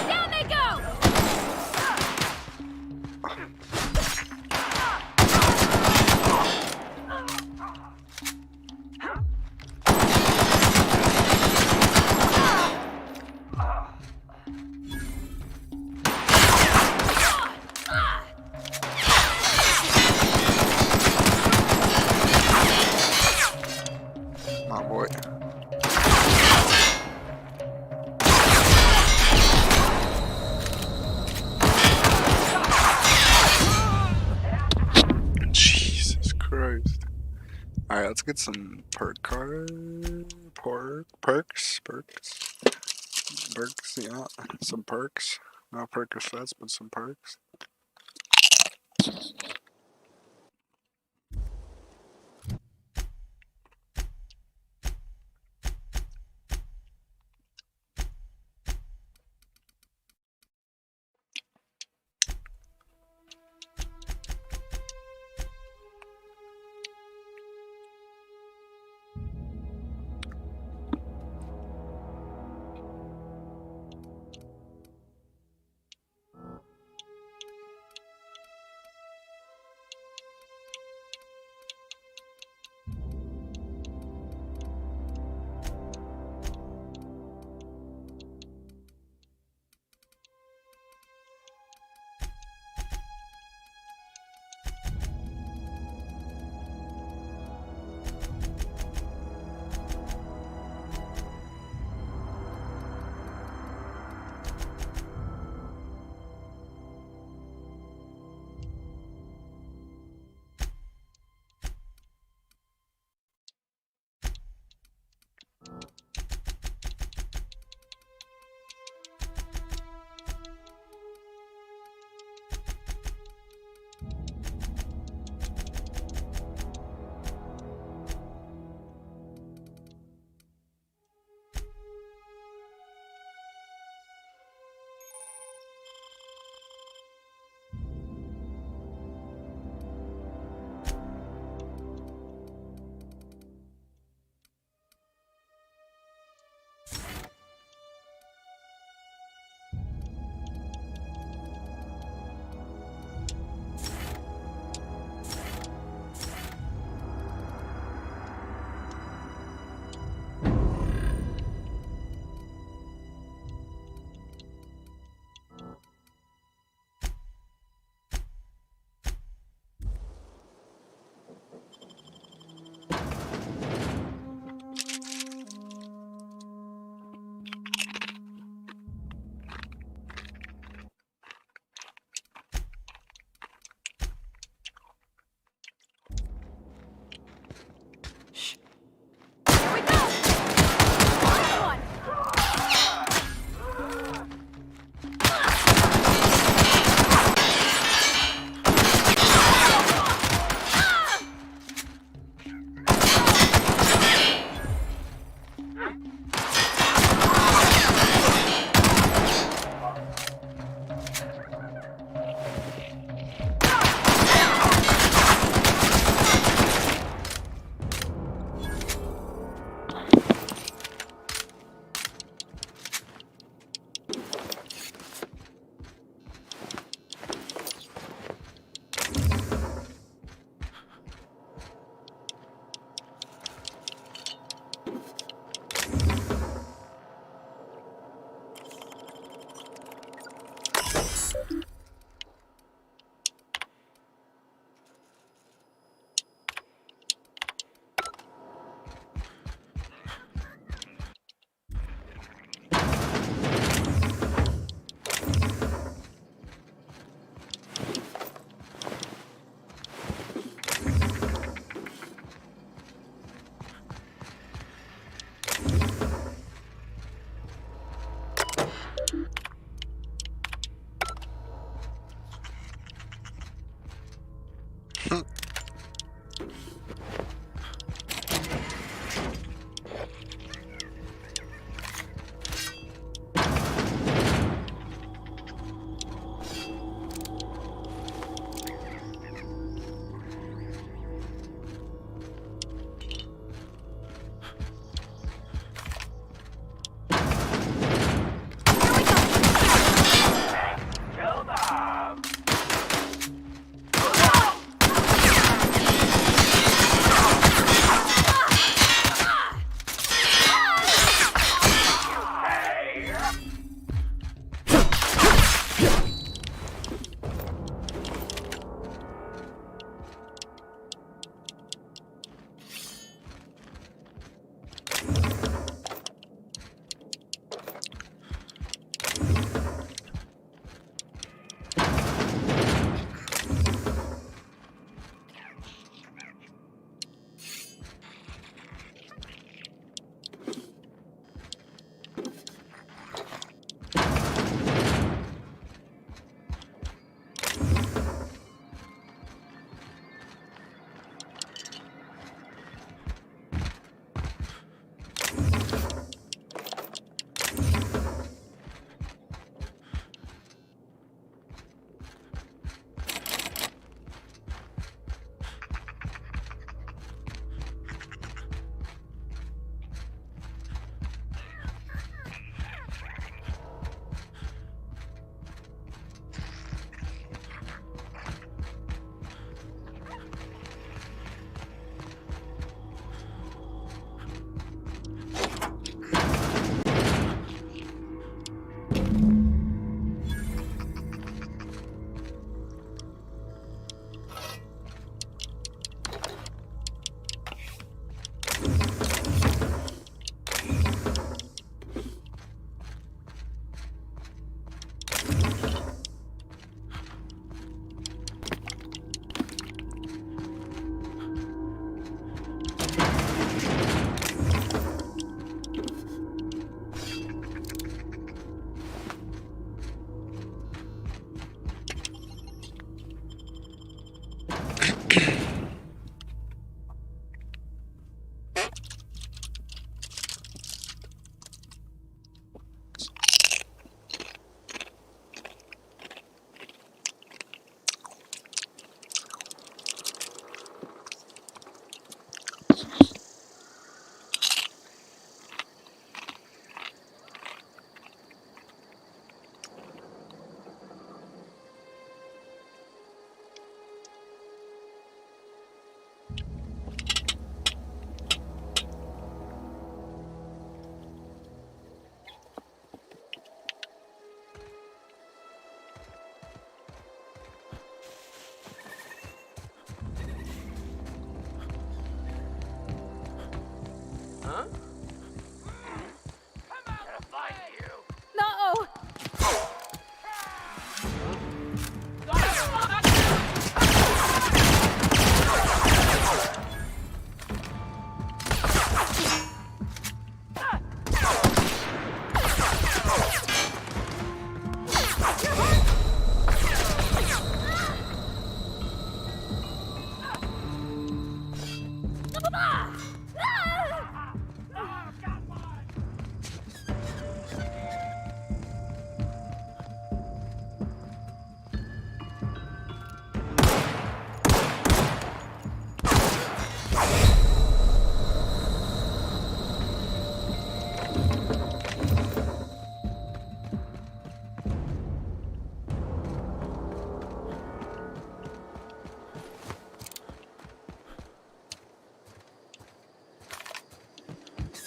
Down they go! My boy. Jesus Christ. Alright, let's get some perks, yeah, some perks. Not Percocets, but some perks.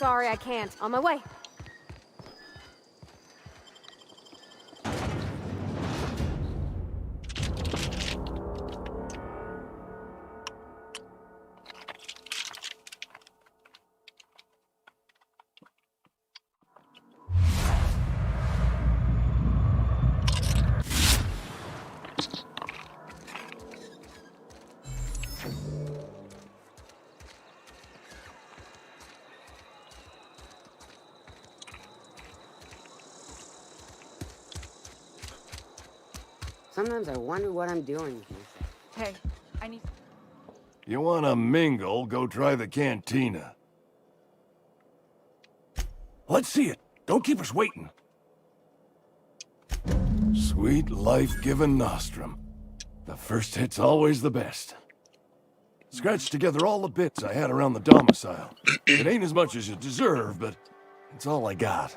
Sorry, I can't. On my way. Sometimes I wonder what I'm doing. Hey, I need... You wanna mingle, go try the cantina. Let's see it. Don't keep us waiting. Sweet life-giving nostrum. The first hit's always the best. Scratched together all the bits I had around the domicile. It ain't as much as you deserve, but it's all I got.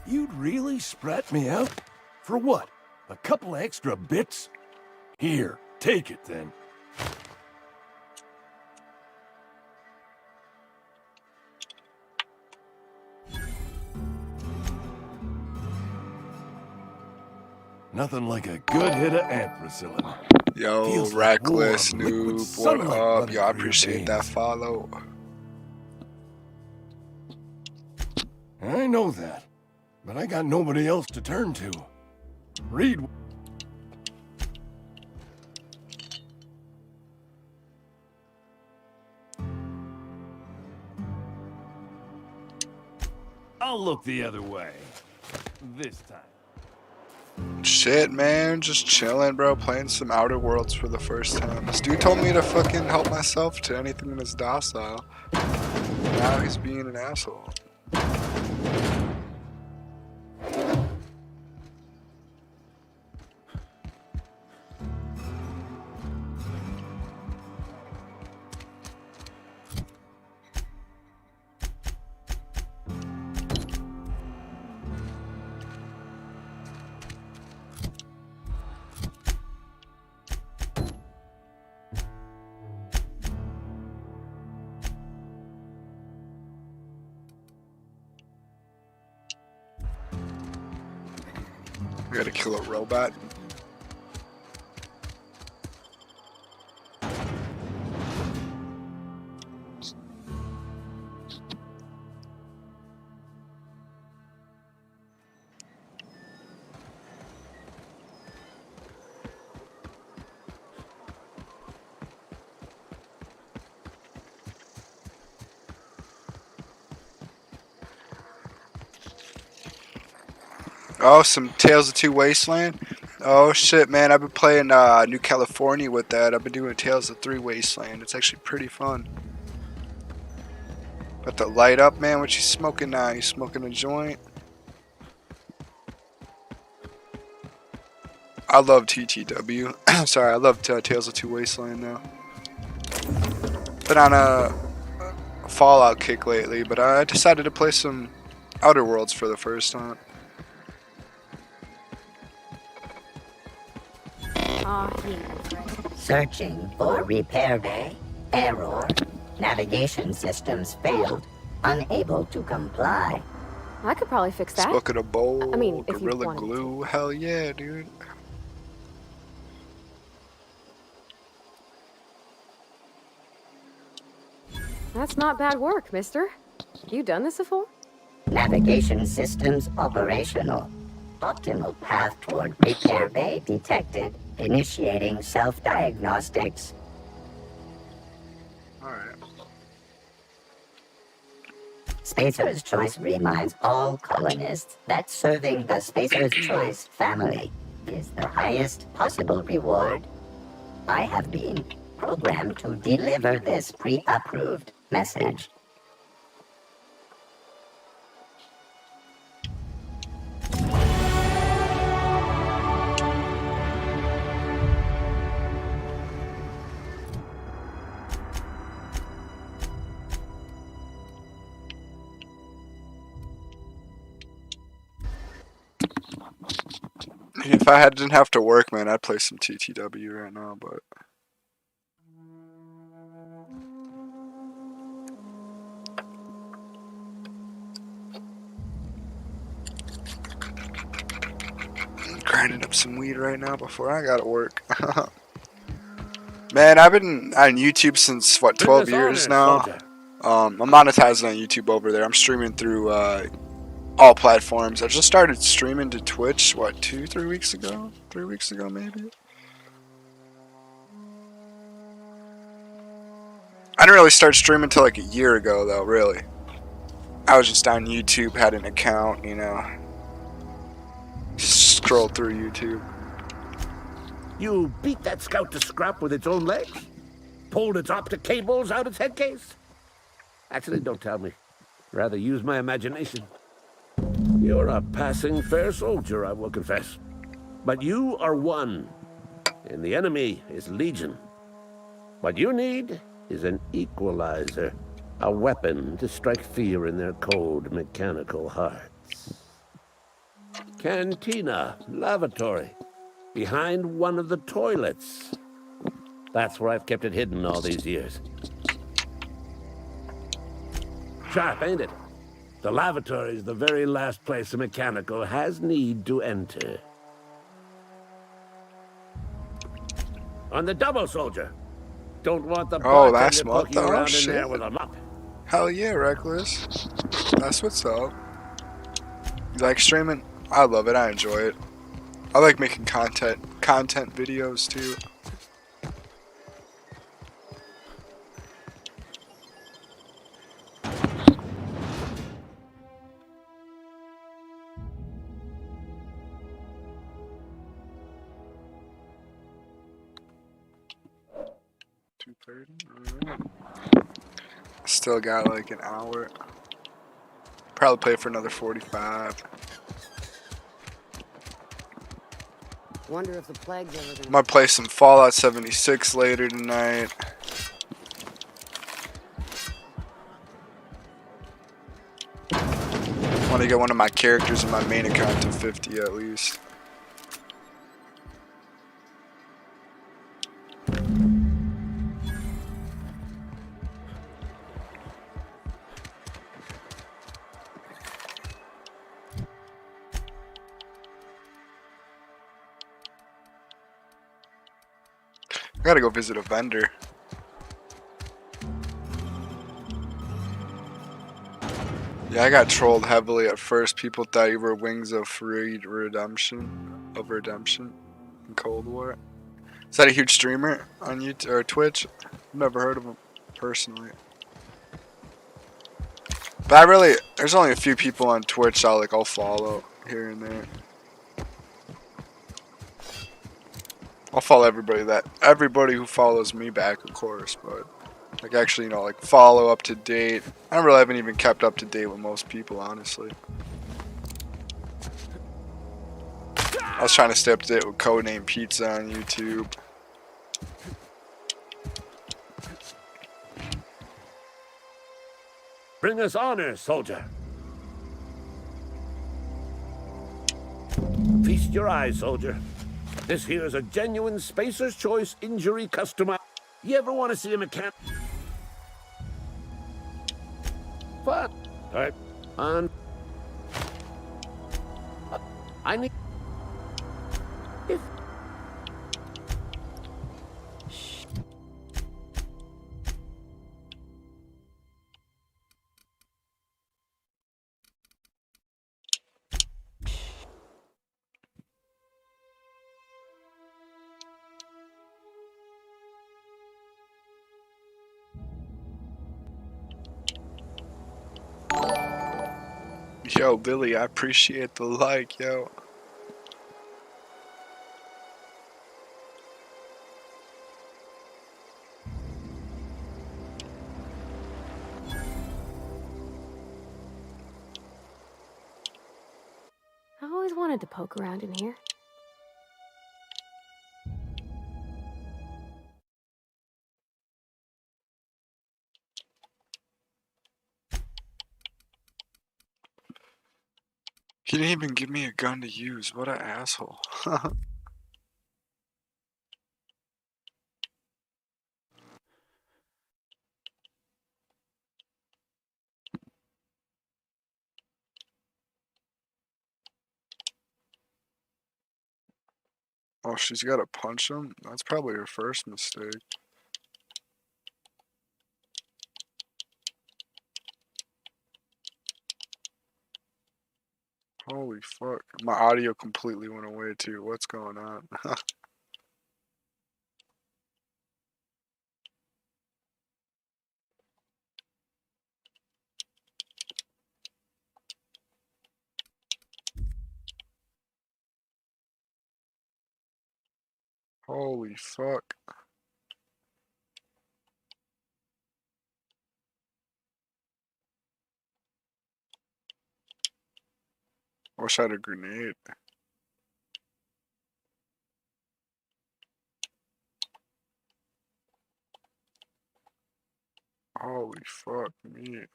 You'd really sprat me out? For what? A couple of extra bits? Here, take it then. Nothing like a good hit of ampicillin. Yo, Feels like Reckless, warm, liquid Noob, what sunlight up? running Yo, I through your appreciate that veins. follow. I know that, but I got nobody else to turn to. Read. I'll look the other way. This time. Shit, man, just chilling, bro, playing some Outer Worlds for the first time. This dude told me to fucking help myself to anything that's docile. Now he's being an asshole. We gotta kill a robot. Oh, some Tales of Two Wasteland. Oh shit, man! I've been playing New California with that. I've been doing Tales of Three Wasteland. It's actually pretty fun. Got the light up, man. What you smoking now? You smoking a joint? I love TTW. Sorry, I love Tales of Two Wasteland now. Been on a Fallout kick lately, but I decided to play some Outer Worlds for the first time. Searching for repair bay. Error. Navigation systems failed. Unable to comply. I could probably fix that. Smoking a bowl, I mean, if you Gorilla wanted Glue. Hell yeah, dude. That's not bad work, mister. You done this before? Navigation systems operational. Optimal path toward repair bay detected. Initiating self-diagnostics. Alright. Spacer's Choice reminds all colonists that serving the Spacer's Choice family is the highest possible reward. I have been programmed to deliver this pre-approved message. If I didn't have to work, man, I'd play some TTW right now, but... I'm grinding up some weed right now before I gotta work. Man, I've been on YouTube since, what, 12 years now? I'm monetizing on YouTube over there. I'm streaming through all platforms. I just started streaming to Twitch, what, 2-3 weeks ago? 3 weeks ago, maybe? didn't really start streaming until like a year ago, though, really. I was just on YouTube, had an account, you know. Scrolled through YouTube. You beat that scout to scrap with its own legs? Pulled its optic cables out its head case? Actually, don't tell me. Rather use my imagination. You're a passing fair soldier, I will confess. But you are one, and the enemy is legion. What you need is an equalizer, a weapon to strike fear in their cold mechanical hearts. Cantina, lavatory, behind one of the toilets. That's where I've kept it hidden all these years. Sharp, ain't it? The lavatory is the very last place a mechanical has need to enter. On the double, soldier. Don't want the that's bartender what poking the around in shit. there with a mop. Hell yeah, Reckless. That's what's up. You like streaming? I love it. I enjoy it. I like making content videos too. Still got like an hour. Probably play for another 45. Wonder if the plague's ever gonna... Might play some Fallout 76 later tonight. Want to get one of my characters in my main account to 50 at least. I gotta go visit a vendor. Yeah, I got trolled heavily at first. People thought you were Wings of Redemption in Cold War. Is that a huge streamer on YouTube or Twitch? I've never heard of him personally. But there's only a few people on Twitch I'll follow here and there. I'll follow everybody who follows me back, of course, but actually, follow up to date. I haven't even kept up to date with most people, honestly. I was trying to stay up to date with Codename Pizza on YouTube. Bring us honor, soldier. Feast your eyes, soldier. This here is a genuine Spacer's Choice injury customer. You ever want to see a mechanic? What? Alright. I need... If... Yo, Lily, I appreciate the like, yo. I've always wanted to poke around in here. He didn't even give me a gun to use. What an asshole. Oh, she's got to punch him? That's probably her first mistake. Holy fuck. My audio completely went away too. What's going on? Holy fuck. I wish I had a grenade. Holy fuck me.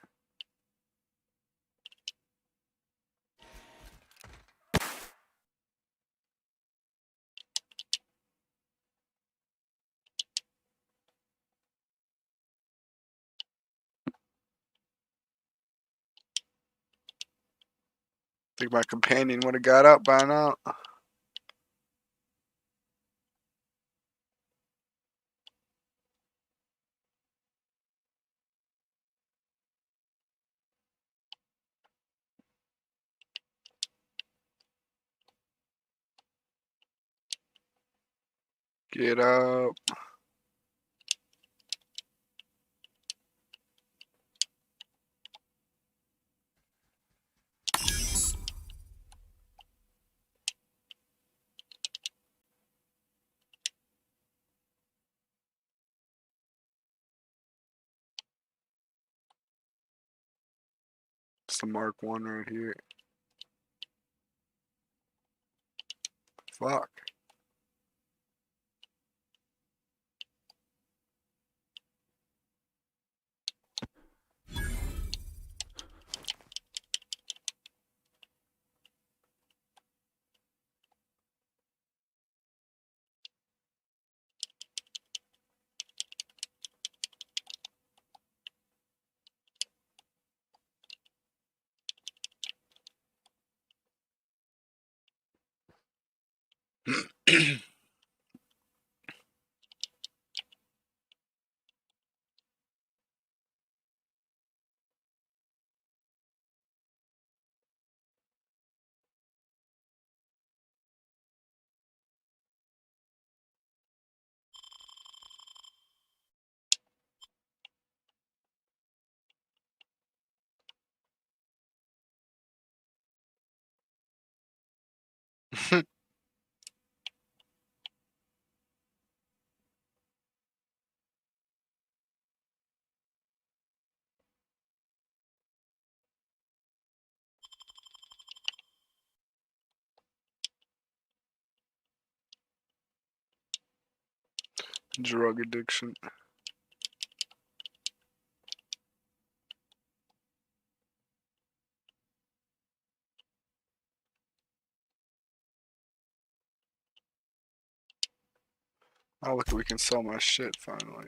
Think my companion would have got up by now. Get up. It's the Mark 1 right here. Fuck. Drug addiction. Oh, look, we can sell my shit finally.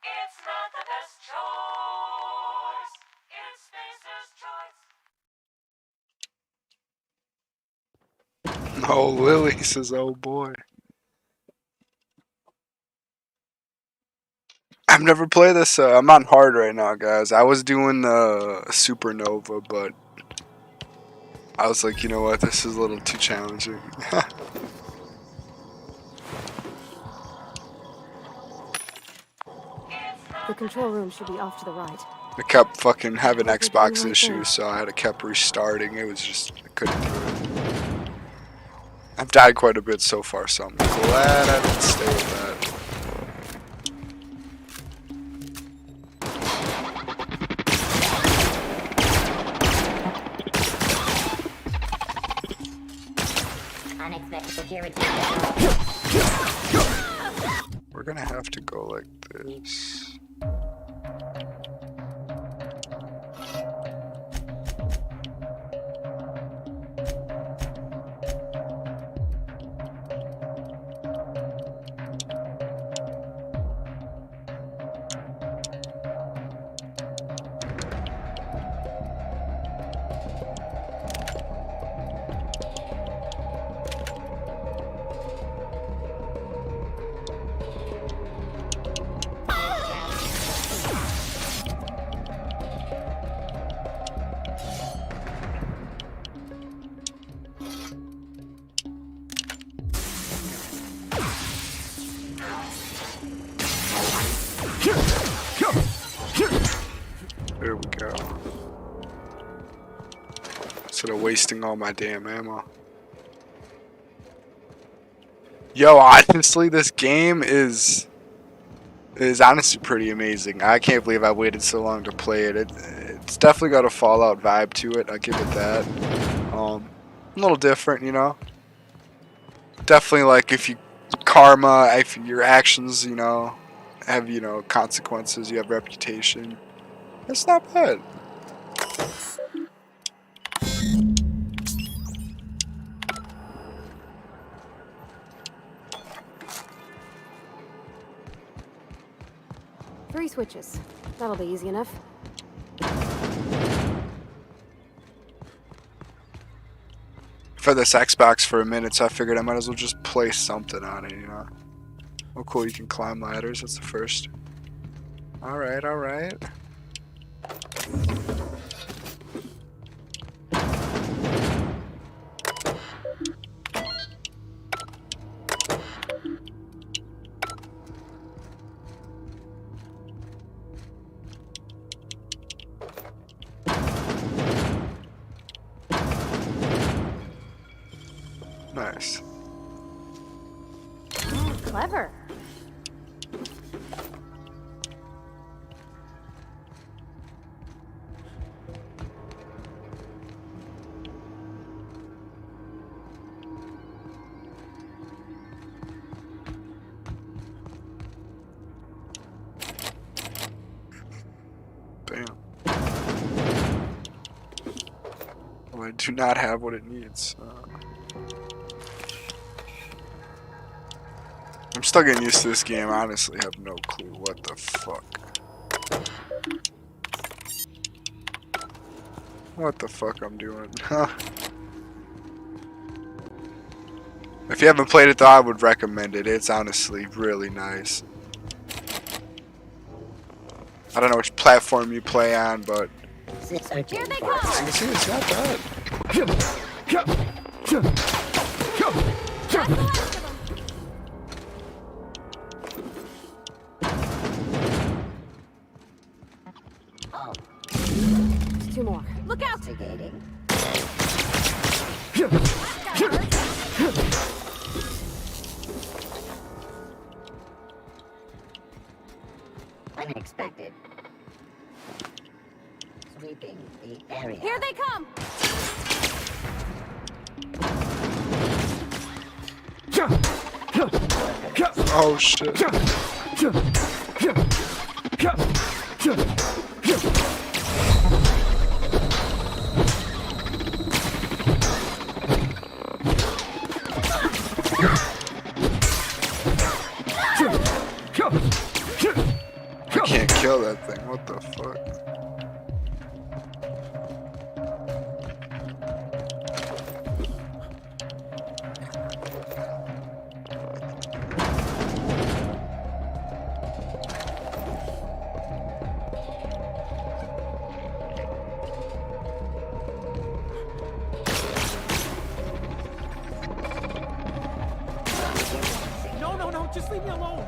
It's not the best choice. It's Spacer's choice. Oh, Lily says, oh boy. I've never played this. I'm on hard right now, guys. I was doing the Supernova, but I was like, you know what? This is a little too challenging. The control room should be off to the right. I kept fucking having Xbox issues, so I had to keep restarting. It was just, I couldn't do it. I've died quite a bit so far, so I'm glad I didn't stay with that. security. We're gonna have to go like this. There we go. Instead of wasting all my damn ammo. Yo, honestly, this game is honestly pretty amazing. I can't believe I waited so long to play it. It's definitely got a Fallout vibe to it. I'll give it that. A little different, you know. Definitely like if your actions, you know, have, you know, consequences. You have reputation. It's not bad. Three switches. That'll be easy enough. For this Xbox for a minute, so I figured I might as well just place something on it, you know. Oh cool, you can climb ladders, that's the first. Alright, alright. Nice. Oh, clever. Damn. Well, I do not have what it needs. I'm still getting used to this game. I honestly have no clue what the fuck. What the fuck I'm doing. If you haven't played it though, I would recommend it. It's honestly really nice. I don't know which platform you play on, but Here they come! I can see it's not bad. There's two more. Look out! Unexpected. Sweeping the area. Here they come! Oh shit. I can't kill that thing. What the fuck? No, just leave me alone.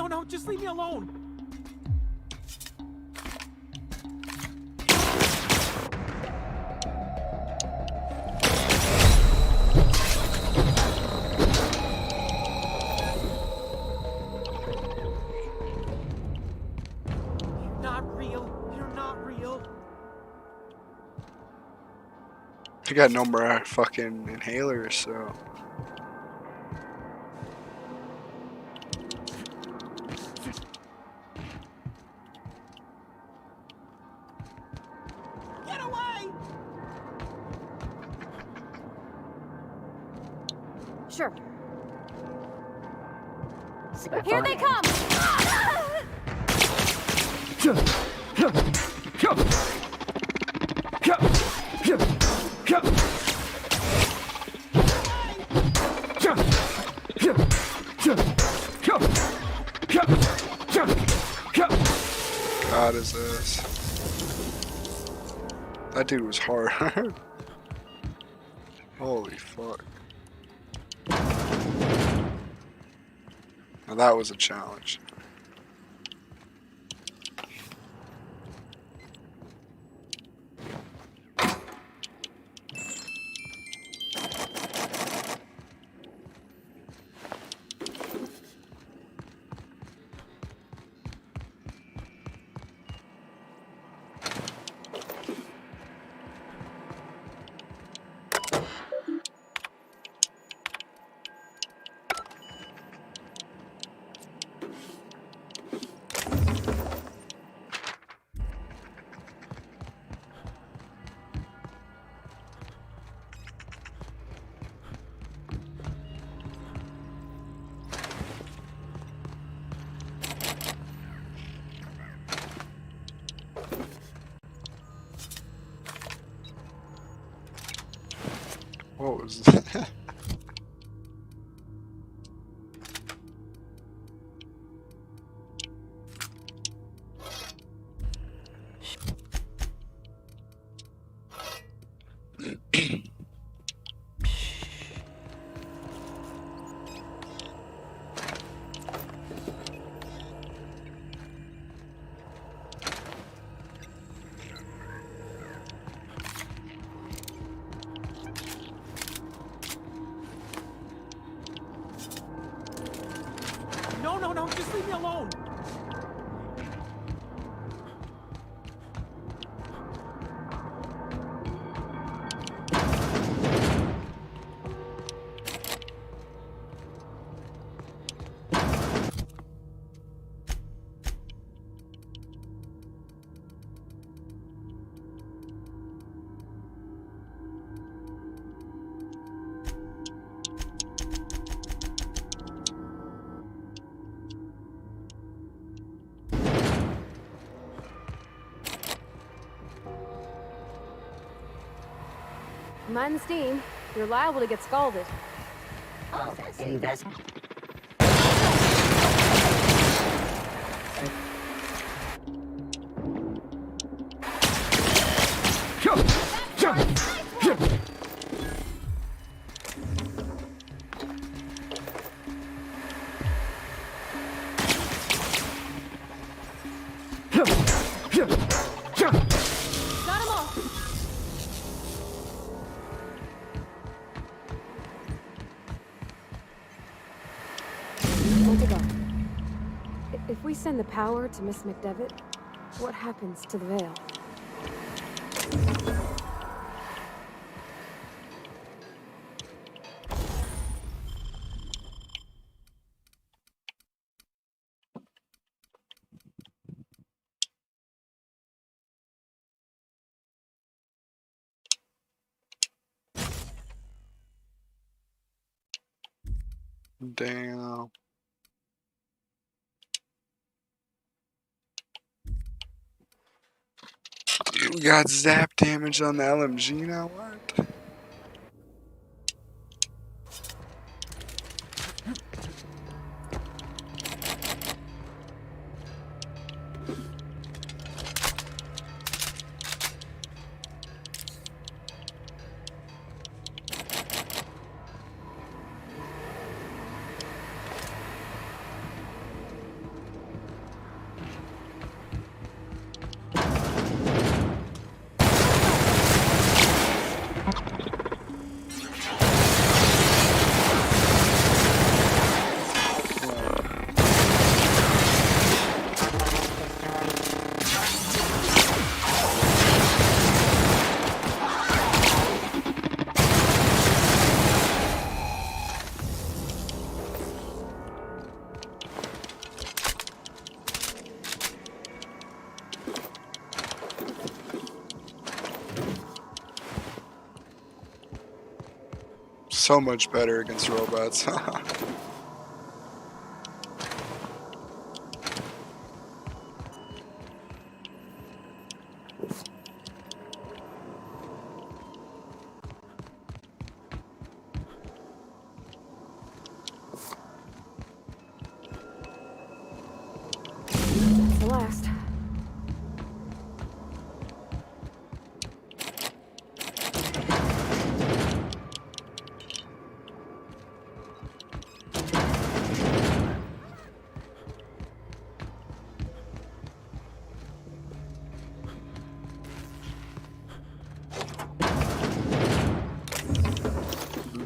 No, just leave me alone. got no more fucking inhalers, so. Get away! Sure. Here they come! God is this? That dude was hard. Holy fuck. Now that was a challenge. What was that? No, just leave me alone. Mind the steam. You're liable to get scalded. Oh, that's investment. If we send the power to Miss McDevitt, what happens to the veil? Damn. We got zap damage on the LMG now, what? So much better against robots. That's the last.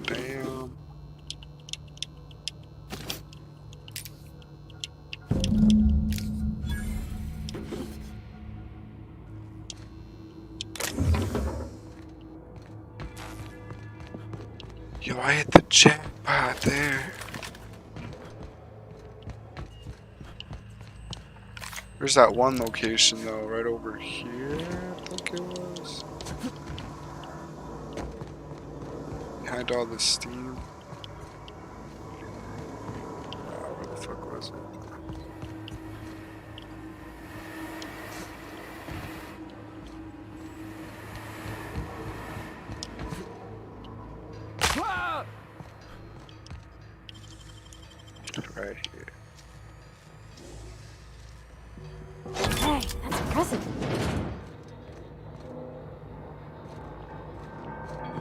Damn. Yo, I hit the jackpot there. There's that one location though, right over here, I think it was. Behind all the steam. Where the fuck was it? Right here. Hey, that's impressive.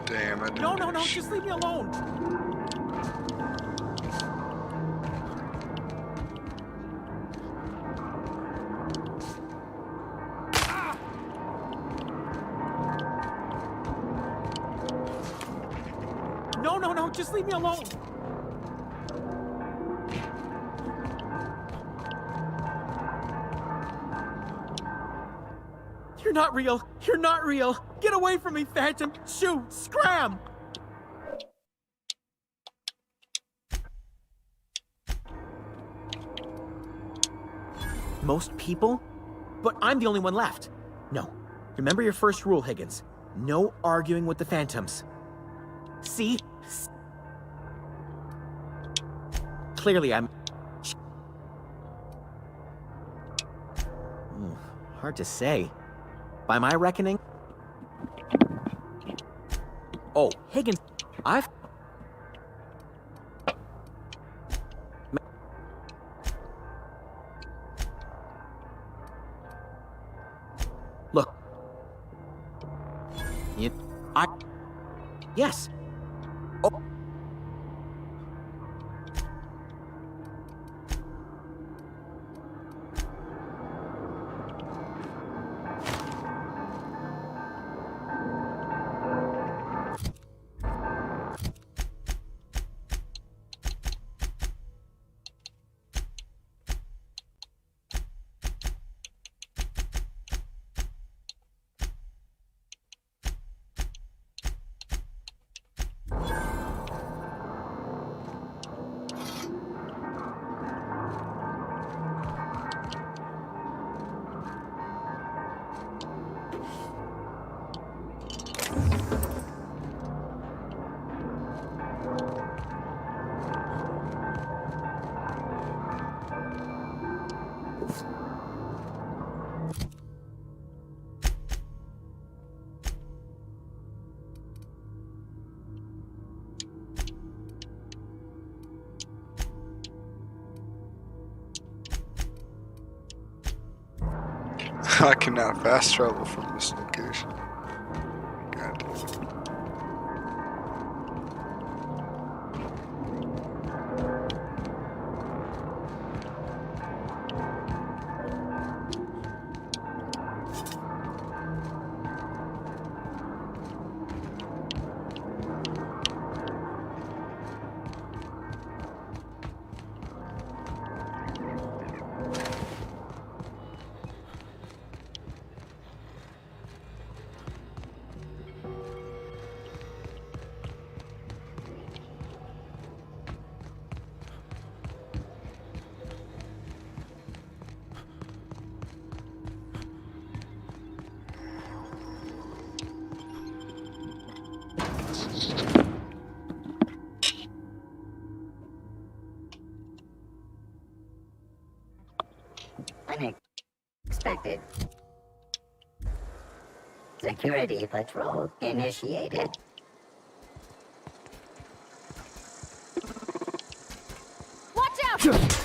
Damn, I didn't No, do shit. just leave me alone. No, just leave me alone. You're not real. You're not real. Get away from me, Phantom. Shoot, scram. Most people? But I'm the only one left. No. Remember your first rule, Higgins. No arguing with the Phantoms. See? Clearly, I'm... Hard to say. By my reckoning... Oh, Higgins, I've... Look. Yes. Oh. I cannot fast travel from this location. God damn it. unexpected. Security patrol initiated. Watch out!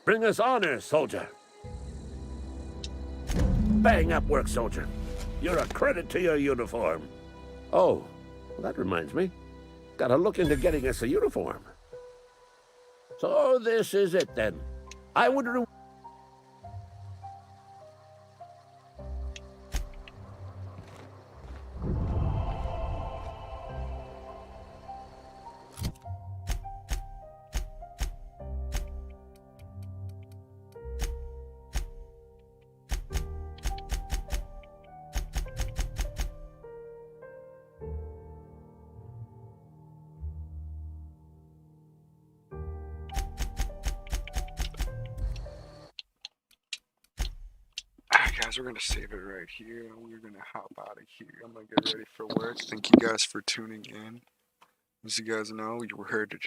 Bring us honor, soldier. Bang up work, soldier. You're a credit to your uniform. Oh, well, that reminds me. Gotta look into getting us a uniform. So this is it then. I would Guys, we're gonna save it right here. We're gonna hop out of here. I'm gonna get ready for work. Thank you guys for tuning in. As you guys know, you heard it here.